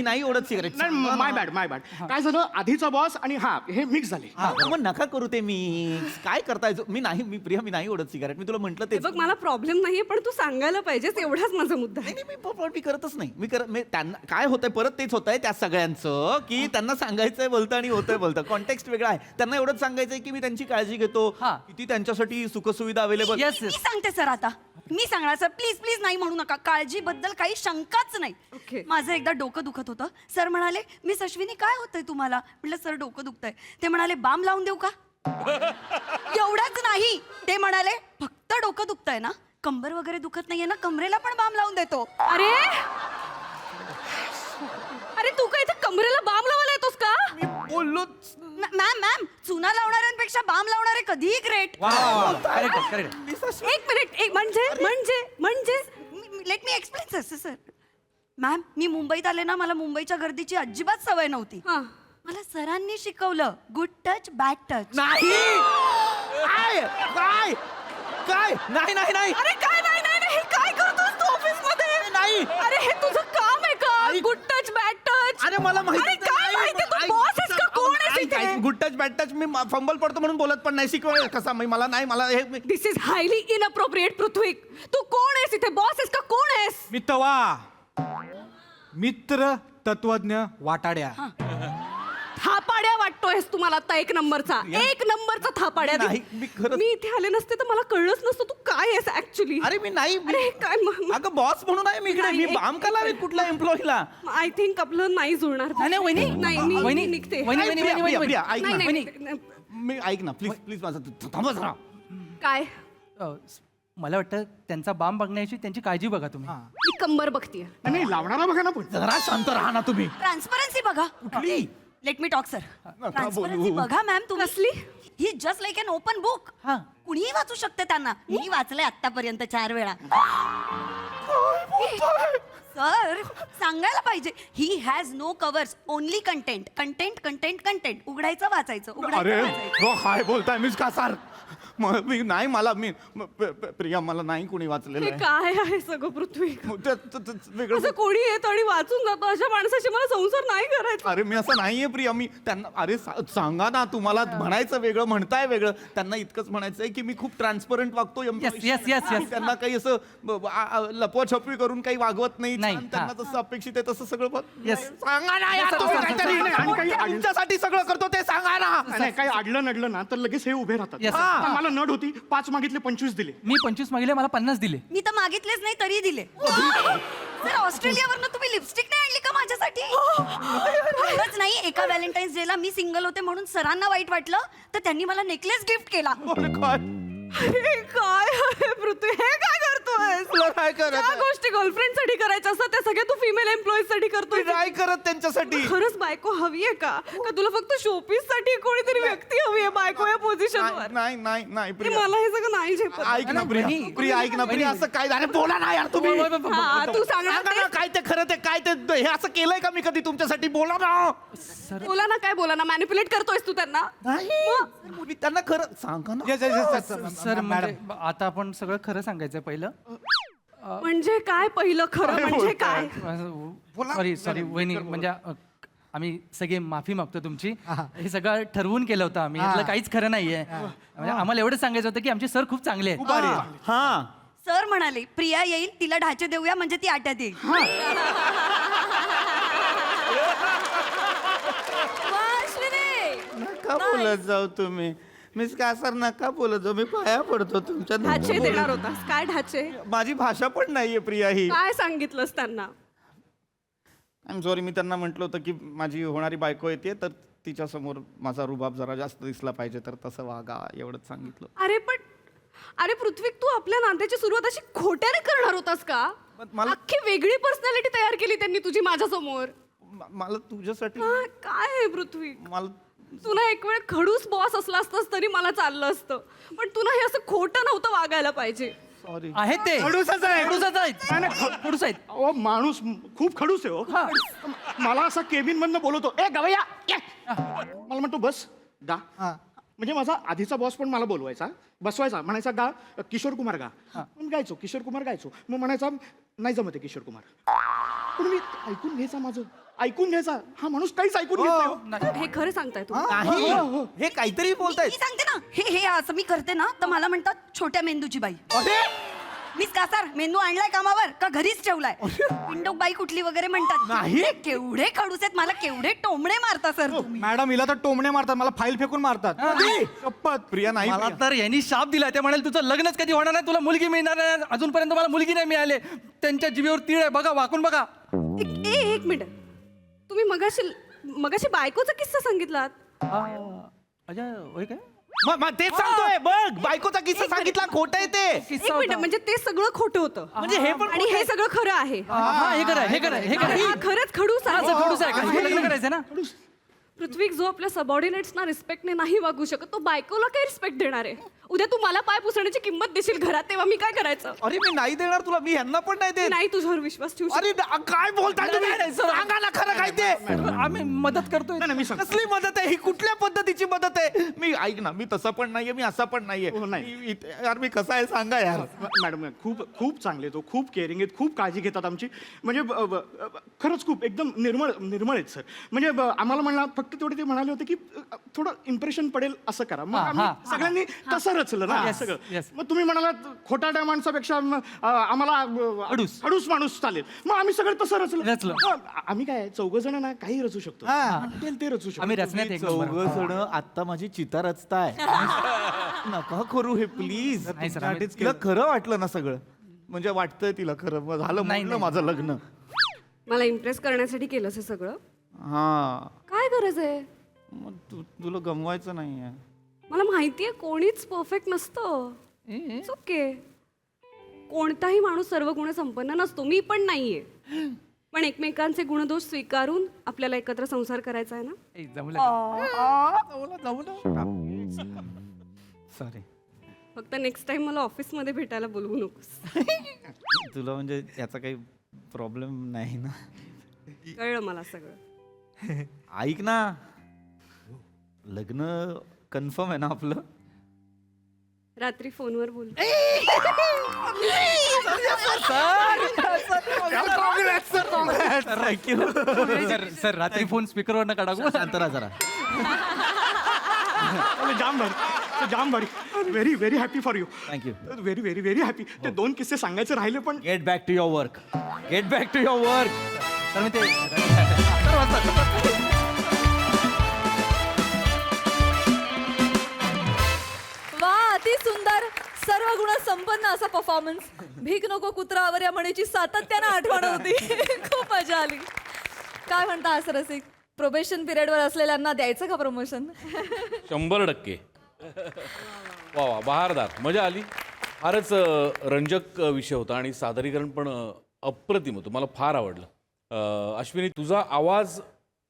Speaker 12: नाही ओढत सिगारेट.
Speaker 3: नाही माय बॅड. काय झालं? आधीचा बॉस आणि हे मिक्स झाले.
Speaker 12: मग नका करू ते मी. काय करताय? मी नाही ओढत सिगारेट. मी तुला म्हंटल ते.
Speaker 5: हे बघ मला प्रॉब्लेम नाहीये पण तू सांगायला पाहिजेस एवढाच माझा मुद्दा आहे.
Speaker 12: नाही मी करतच नाही. मी त्यांना काय होतंय परत तेच होतंय त्या सगळ्यांचं की त्यांना सांगायचंय बोलतं आणि होतंय बोलतं. कॉन्टेक्स्ट वेगळा आहे. त्यांना एवढंच सांगायचंय की मी त्यांची काळजी घेतो. किती त्यांच्यासाठी सुखसुविधा अवेलेबल.
Speaker 1: मी सांगते सर आता. मी सांगणार सर प्लीज नाही म्हणू नका. काळजीबद्दल काही शंकाच नाही. माझं एकदा डोकं दुखत होतं. सर म्हणाले मिस अश्विनी काय होतंय तुम्हाला? म्हटलं सर डोकं दुखतंय. ते म्हणाले बाम लावून देऊ का? एवढंच नाही ते म्हणाले फक्त डोकं दुखतंय ना, कंबर वगैरे दुखत नाहीये ना, कमरेला पण बाम लावून देतो.
Speaker 5: अरे तू काय इथे कमरेला बाम लावायला येतोस का?
Speaker 12: बोललो
Speaker 1: मॅम चुना लावणाऱ्यांपेक्षा बाम लावणारे कधीही ग्रेट. एक मिनिट म्हणजे let me explain sir. Ma'am मी मुंबईत आले ना, मला मुंबईच्या गर्दीची अजिबात सवय नव्हती. मला सरांनी शिकवलं गुड टच बॅड टच.
Speaker 12: नाही काय नाही.
Speaker 5: अरे काय नाही. हे काय करतोस तू ऑफिस मध्ये?
Speaker 12: नाही.
Speaker 5: अरे हे तुझं काम आहे का? Good touch bad touch.
Speaker 12: अरे मला माहिती
Speaker 5: काय माहिती? तू बॉस आहेस का? कोण आहेस इथे?
Speaker 12: गुड टच बॅड टच, मी फंबल पडतो म्हणून बोलत पण नाही. शिकवा कसा मला नाही, मला हे
Speaker 5: दिस इज हायली इनअप्रोप्रिएट. पृथ्वी, तू कोण आहेस इथे? बॉस आहेस का कोण आहेस?
Speaker 11: मी तवा मित्र तत्वज्ञ वाटाड्या.
Speaker 5: थापाड्या वाटतोयस तुम्हाला आता एक नंबरचा थापाड्या.
Speaker 12: नाही, मी खरंच-
Speaker 5: मी इथे आले नसते तर मला कळलंच नसतं तू काय आहेस ऍक्च्युली.
Speaker 12: अरे मी नाही,
Speaker 5: अरे काय
Speaker 12: अगं बॉस म्हणून आहे मी इकडे. मी बाम का लावेल कुठल्या एम्प्लॉईला?
Speaker 5: आय थिंक आपलं नाही जुळणार.
Speaker 10: नाही, वहिनी.
Speaker 5: नाही
Speaker 10: वहिनी,
Speaker 5: मी निघते.
Speaker 10: वहिनी, वहिनी, वहिनी, वहिनी,
Speaker 12: प्रिया, ऐक
Speaker 5: नाही,
Speaker 12: ना.
Speaker 5: नाही, नाही.
Speaker 12: मी ऐक ना प्लीज प्लीज माझं थांबा जरा.
Speaker 5: काय
Speaker 10: मला वाटतं त्यांचा बाम बघण्याची त्यांची काळजी बघा तुम्ही.
Speaker 5: मी कंबर बघतीये.
Speaker 3: नाही लावणारा बघा ना पण.
Speaker 12: जरा शांत राहा ना तुम्ही.
Speaker 13: ट्रान्सपरन्सी बघा.
Speaker 12: कुठली?
Speaker 13: Let me talk sir. Transparency
Speaker 12: बोलू.
Speaker 13: बघा मॅम तुम्ही.
Speaker 5: कसली?
Speaker 13: ही just like an open book.
Speaker 10: हा.
Speaker 13: कुणीही वाचू शकते त्यांना. मी वाचलंय आतापर्यंत 4 वेळा. सर सांगायला पाहिजे. He has no covers, only content content content content. उघडायचं वाचायचं,
Speaker 12: अरे
Speaker 13: उघडायचं वाचायचं.
Speaker 12: हो, काय बोलताय मिस का सर? मी नाही, मला मी प्रिया मला नाही कोणी वाचलेलं
Speaker 5: हे
Speaker 12: आहे.
Speaker 5: काय आहे सगळं पृथ्वी?
Speaker 12: वेगळं.
Speaker 5: असं कोणी येतं आणि वाचून जातो. अशा माणसाशी मला संसार नाही करायचा.
Speaker 12: अरे मी असं नाहीये प्रिया. मी त्यांना अरे सांगा ना, तुम्हाला म्हणायचं वेगळं, म्हणताय वेगळं. त्यांना इतकंच म्हणायचंय की मी खूप ट्रान्सपरंट वागतो.
Speaker 10: yes.
Speaker 12: त्यांना काही असं लपवाछपवी करून काही वागवत नाही.
Speaker 10: नाही,
Speaker 12: छान त्यांना जसं अपेक्षित आहे तसं सगळं
Speaker 10: Yes.
Speaker 12: सांगा ना यार, तुम्ही काहीतरी.
Speaker 3: आणि काही
Speaker 12: तुमच्यासाठी सगळं करतो ते सांगा ना.
Speaker 3: नाही काही अडलं नडलं ना तर लगेच हे उभे राहतात.
Speaker 10: Yes.
Speaker 3: आता मला नड होती, 5 मागितले 25 दिले.
Speaker 10: मी 25 मागितले, मला 50 दिले.
Speaker 13: मी तर मागितलेच नाही तरी दिले. सर ऑस्ट्रेलियावरनं तुम्ही लिपस्टिक नाही आणली का माझ्यासाठी? एवढंच नाही, एका व्हॅलेंटाईन्स डे ला मी सिंगल होते म्हणून सरांना वाईट वाटलं तर त्यांनी मला नेकलेस गिफ्ट केला.
Speaker 5: अरे काय आहे पृथ्वी? हे काय करतोय?
Speaker 12: तुला काय करत
Speaker 5: ज्या
Speaker 12: आहे?
Speaker 5: गोष्टी गर्लफ्रेंड साठी करायच्या असतात त्या सगळ्या तू फिमेल एम्प्लॉईज साठी करतोय.
Speaker 12: मी नाही करत त्यांच्यासाठी.
Speaker 5: खरंच बायको हवी आहे का तुला फक्त शोपीस साठी कोणीतरी व्यक्ती हवी आहे बायको या पोझिशन वर?
Speaker 12: नाही नाही नाही
Speaker 5: हे
Speaker 12: प्रिया,
Speaker 5: मला हे सगळं नाही झेपत.
Speaker 12: ऐक ना प्रिया, प्रिया ऐक ना प्रिया, असं काय झालं? बोला ना यार तुम्ही.
Speaker 5: हा, तू सांगणार
Speaker 12: सांगा ना, काय ते खरं ते काय ते हे असं केलंय का मी कधी तुमच्यासाठी? बोला ना.
Speaker 5: बोला ना, काय बोला ना? मॅनिप्युलेट करतोयस तू त्यांना?
Speaker 12: मी त्यांना खरं सांगा ना.
Speaker 10: सर म्हणजे आता आपण सगळं खरं सांगायचं पहिलं.
Speaker 5: म्हणजे काय पहिलं खरं म्हणजे काय?
Speaker 10: सॉरी वहिनी, म्हणजे आम्ही सगळे माफी मागतो तुमची. हे सगळं ठरवून केलं होतं आम्ही. यातलं काहीच खरं नाहीये. म्हणजे आम्हाला एवढं सांगायचं होतं की आमचे सर खूप चांगले आहेत.
Speaker 12: हा
Speaker 13: सर म्हणाले प्रिया येईल, तिला ढाचे देऊया म्हणजे ती आट्यात येईल.
Speaker 12: नका बोलत जाऊ तुम्ही. मिस कासर नका बोलत जाऊ. मी पाया पडतो तुमच्या.
Speaker 5: ढाचे देणार होतास? काय ढाचे?
Speaker 12: माझी भाषा पण नाहीये प्रिया ही.
Speaker 5: काय सांगितलंस त्यांना?
Speaker 12: I am sorry. मी त्यांना म्हटलं होतं की माझी होणारी बायको येते तर तिच्या समोर माझा रुबाब जरा जास्त दिसला पाहिजे, तर तसं वागा, एवढंच सांगितलं.
Speaker 5: अरे पृथ्वी, तू आपल्या नात्याची सुरुवात अशी खोट्याने करणार होतास का? अख्खी वेगळी पर्सनॅलिटी तयार केली त्यांनी तुझी माझ्या समोर.
Speaker 12: मला तुझ्यासाठी
Speaker 5: काय आहे पृथ्वी?
Speaker 12: मला
Speaker 5: तुला एक वेळ खडूस बॉस असला असतास तरी मला चाललं असतं, पण तुला हे असं खोटं नव्हतं वागायला पाहिजे.
Speaker 12: सॉरी.
Speaker 10: आहेत ते
Speaker 3: खडूसच आहे.
Speaker 10: खडूसच आहेत. खडूस आहेत.
Speaker 3: अहो माणूस खूप खडूस आहे हो. मला असा केबिन मधनं बोलवतो, ए गवया ये. मला म्हणतो बस गा. म्हणजे माझा आधीचा बॉस पण मला बोलवायचा, बसवायचा, म्हणायचा गा किशोर कुमार गा. मग गायचो किशोर कुमार गायचो. मग म्हणायचा नाही जमत किशोर कुमार. पण मी ऐकून घ्यायचा, माझं ऐकून घ्यायचा. हा माणूस काहीच ऐकून घेत नाही.
Speaker 5: हे खरं सांगताय तू?
Speaker 12: नाही, हे काहीतरी बोलतायत.
Speaker 13: मी सांगते ना, हे असं मी करते ना तर मला म्हणतात छोट्या मेंदूची बाई. मिस कासार, मेंदू आणलाय कामावर का घरीच ठेवलाय? पिंडोक बाई कुठली वगैरे म्हणतात.
Speaker 12: नाही.
Speaker 13: केवढे खडूस आहेत, मला केवढे टोमणे मारता सर तुम्ही.
Speaker 11: मॅडम हिला तर टोमणे मारतात, मला फाईल फेकून मारतात.
Speaker 12: शपथ प्रिया नाही.
Speaker 10: मला तर यांनी शाप दिला. ते म्हणाले तुझं लग्नच कधी होणार नाही, तुला मुलगी मिळणार नाही. अजूनपर्यंत मला मुलगी नाही मिळाली. त्यांच्या जिभेवर तीळ आहे, बघा वाकून बघा.
Speaker 5: एक मिनिट, तुम्ही मगाशी बायकोचा किस्सा सांगितलात.
Speaker 10: अजय होय काय?
Speaker 12: मग तेच सांगतोय बघ, बायकोचा किस्सा सांगितला, खोटं आहे ते.
Speaker 5: एक मिनिट, म्हणजे ते सगळं खोटं होतं
Speaker 12: म्हणजे हे पण
Speaker 5: आणि हे सगळं खरं आहे.
Speaker 10: हे खरं हे खरं हे खरं.
Speaker 5: हा खरंच खडूस आहे.
Speaker 10: असं खडूस आहे का? हे लग्न करायचं ना.
Speaker 5: पृथ्वी जो आपल्या सबऑर्डिनेट्सना रिस्पेक्टने नाही वागू शकत, तो बायकोला काय रिस्पेक्ट देणार आहे? उद्या तू मला पाय पुसण्याची किंमत देशील घरात, तेव्हा मी काय करायचं?
Speaker 12: अरे मी नाही देणार तुला, मी ह्यांना पण नाही देत.
Speaker 5: नाही तुझ्यावर विश्वास ठेवू
Speaker 12: अरे काय बोलताय तुम्ही? सांगा ना खरं काय ते.
Speaker 10: आम्ही मदत करतोय.
Speaker 11: नाही, मी सांगतो.
Speaker 12: कसली मदत आहे ही? कुठल्या पद्धतीची मदत आहे? मी ऐक ना, मी तसं पण नाहीये, मी असा पण नाहीये.
Speaker 11: हो, नाही.
Speaker 12: यार मी कसा आहे सांगा यार.
Speaker 11: मॅडम खूप खूप चांगले तो, खूप केअरिंग आहेत, खूप काळजी घेतात आमची. म्हणजे खरंच खूप एकदम निर्मळ आहेत सर. म्हणजे आम्हाला म्हणला फक्त तेवढे ते म्हणाले होते की थोडं इम्प्रेशन पडेल असं करा. मग आम्ही सगळ्यांनी तसं रचलं ना सगळं. मग तुम्ही म्हणालात खोटाड्या माणसापेक्षा आम्हाला अडूस माणूस चालेल. मग आम्ही सगळं तसं रचलं. आम्ही काय चौघ जण ना काही रचू शकतो. वाटेल ते रचू शकतो.
Speaker 10: आम्ही रचण्यात एक नंबर.
Speaker 12: चौघ जण आता माझी चिता रचताय. नका करू हे प्लीज.
Speaker 10: नाही सर, आम्ही-
Speaker 12: तिला खरं वाटलं ना सगळं, म्हणजे वाटतंय तिला खरं. मग झालं म्हणलं माझं लग्न.
Speaker 5: मला इम्प्रेस करण्यासाठी केलंस हे सगळं?
Speaker 12: हा
Speaker 5: काय गरज आहे?
Speaker 12: मग तुला गमवायचं नाहीये.
Speaker 5: मला माहितीये कोणीच परफेक्ट नसतं. It's okay. कोणताही माणूस सर्व गुण संपन्न नसतो, मी पण नाहीये. पण एकमेकांचे गुणदोष स्वीकारून आपल्याला एकत्र संसार करायचा आहे ना.
Speaker 12: सॉरी.
Speaker 5: फक्त नेक्स्ट टाइम मला ऑफिसमध्ये भेटायला बोलवू नकोस.
Speaker 12: तुला म्हणजे याचा काही प्रॉब्लेम नाही ना?
Speaker 5: कळलं मला सगळं.
Speaker 12: ऐक ना, लग्न कन्फर्म आहे ना आपलं?
Speaker 5: रात्री फोनवर बोल.
Speaker 10: सर रात्री फोन स्पीकरवर नका टाकू.
Speaker 12: शांत राहा जरा.
Speaker 11: जाम भारी. Very very happy for you.
Speaker 12: Thank you.
Speaker 11: Very very very happy. ते 2 किस्से सांगायचे राहिले पण
Speaker 12: get back to your work. Get back to your work.
Speaker 10: तर मी ते
Speaker 1: वा, अति सुंदर, सर्व गुण संपन्न असा परफॉर्मन्स. भीक नको कुत्रावर या म्हणीची सातत्यानं आठवण होती. खूप मजा आली. काय म्हणता असं रसिक, प्रोबेशन पिरियडवर असलेल्यांना द्यायचं का प्रमोशन?
Speaker 6: 100%. वा वा, बहारदार, मजा आली. फारच रंजक विषय होता आणि सादरीकरण पण अप्रतिम होतं. मला फार आवडलं. अश्विनी, तुझा आवाज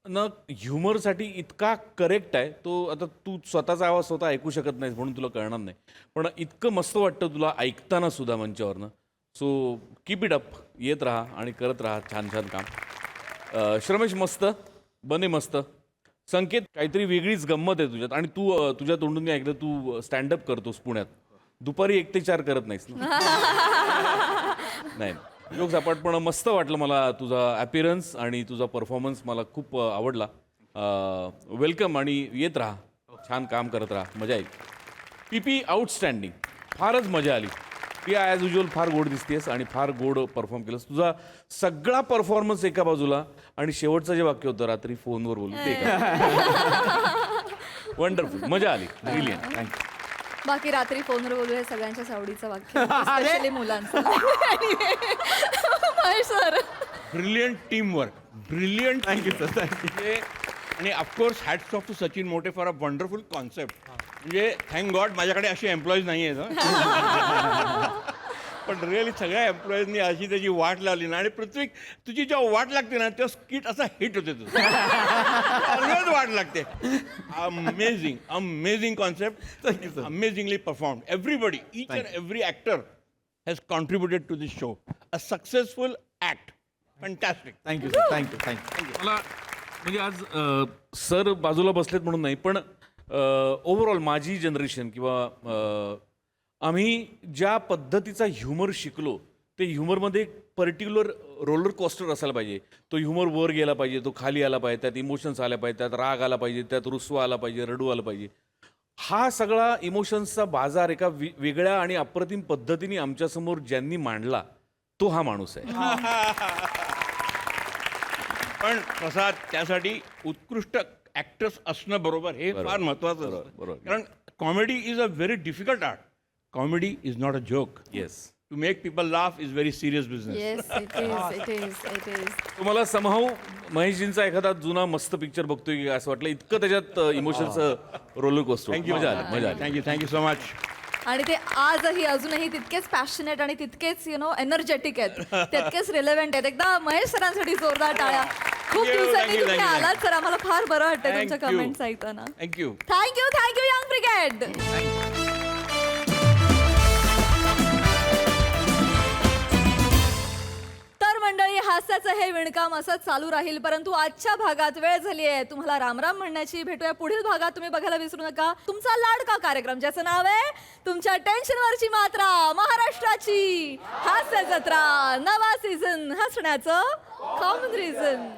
Speaker 6: न ह्युमरसाठी इतका करेक्ट आहे. तो आता तू स्वतःचा आवाज स्वतः ऐकू शकत नाहीस म्हणून तुला कळणार नाही, पण इतकं मस्त वाटतं तुला ऐकताना सुद्धा मंचावरनं. So keep it up. येत राहा आणि करत राहा छान छान काम. श्रमेश, मस्त बने, मस्त. संकेत, काहीतरी वेगळीच गंमत आहे तुझ्यात. आणि तू तुझ्या तोंडून मी ऐकलं तू स्टँडअप करतोस पुण्यात. दुपारी 1 ते 4 करत नाहीस ना? नाही, जोक सपाट, पण मस्त वाटलं मला तुझा ॲपिरन्स आणि तुझा परफॉर्मन्स मला खूप आवडला. वेलकम आणि येत राहा, छान काम करत राहा, मजा येईल. पी आउटस्टँडिंग, फारच मजा आली. प्रिया ॲज युजल फार गोड दिसतेस आणि फार गोड परफॉर्म केलंस. तुझा सगळा परफॉर्मन्स एका बाजूला आणि शेवटचं जे वाक्य होतं रात्री फोनवर बोलू ते वंडरफुल, मजा आली. Brilliant, thank you.
Speaker 1: बाकी रात्री फोनवर बोलू हे सगळ्यांच्या आवडीचं वाक्य, स्पेशली मुलांचं. Mahesh sir,
Speaker 7: brilliant team work, brilliant. Thank you sir, thank you. आणि of course hats off to Sachin Mote for a wonderful concept. म्हणजे थँक गॉड माझ्याकडे असे एम्प्लॉईज नाही आहेत. पण रिअली सगळ्या एम्प्लॉईजनी अशी त्याची वाट लावली ना. आणि पृथ्वी, तुझी जेव्हा वाट लागते ना तेव्हा स्किट असा हिट होते. तुझं सगळ्यात वाट लागते. Amazing, amazing concept, amazingly perform. Everybody, each and every actor has contributed to this show. A successful act. Fantastic.
Speaker 12: Thank you sir, thank you thank you.
Speaker 6: मला म्हणजे आज सर बाजूला बसलेत म्हणून नाही, पण ओव्हरऑल माझी जनरेशन किंवा आम्ही ज्या पद्धतीचा ह्युमर शिकलो, ते ह्युमरमध्ये एक पर्टिक्युलर रोलर कोस्टर असायला पाहिजे. तो ह्युमर वर गेला पाहिजे, तो खाली आला पाहिजे, त्यात इमोशन्स आल्या पाहिजे, त्यात राग आला पाहिजे, त्यात रुसवा आला पाहिजे, रडू आलं पाहिजे. हा सगळा इमोशन्सचा बाजार एका वेगळ्या आणि अप्रतिम पद्धतीने आमच्यासमोर ज्यांनी मांडला तो हा माणूस आहे.
Speaker 7: पण प्रसाद, त्यासाठी उत्कृष्ट ॲक्टर्स असणं बरोबर हे फार महत्वाचं असतं.
Speaker 6: बरोबर.
Speaker 7: कारण comedy is a very difficult art. Comedy is not a joke.
Speaker 6: Yes,
Speaker 7: to make people laugh is very serious business.
Speaker 1: Yes, it is.
Speaker 6: तुम्हाला समहाऊ महेशजींचा एखादा जुना मस्त पिक्चर बघतोय की असं वाटलं, इतकं त्याच्यात इमोशनचं रोलर कोस्टर.
Speaker 7: थँक्यू,
Speaker 6: मजा आली, मजा आली.
Speaker 7: Thank you, thank you so much.
Speaker 1: आणि ते आजही अजूनही तितकेच पॅशनेट आणि तितकेच एनर्जेटिक आहेत, तितकेच रिलेव्हंट आहेत. एकदा महेश सरांसाठी जोरदार टाळ्या. खूप
Speaker 7: Thank you,
Speaker 1: दिवसांनी
Speaker 7: thank you,
Speaker 1: तुम्ही
Speaker 7: thank you.
Speaker 1: आलात सर, आम्हाला फार बरं वाटतं
Speaker 7: Thank
Speaker 1: तुमच्या
Speaker 7: you.
Speaker 1: कमेंट्स ऐकताना.
Speaker 7: थँक्यू.
Speaker 1: Thank you young brigade. मंडळी, हास्याचं हे विणकाम असंच चालू राहील, परंतु आजच्या भागात वेळ झाली आहे तुम्हाला रामराम म्हणण्याची. भेटूया पुढील भागात. तुम्ही बघायला विसरू नका तुमचा लाडका कार्यक्रम ज्याचं नाव आहे तुमच्या टेन्शनवरची मात्रा, महाराष्ट्राची हास्य जत्रा, नवा सीझन, हसण्याचं कॉमन रिझन.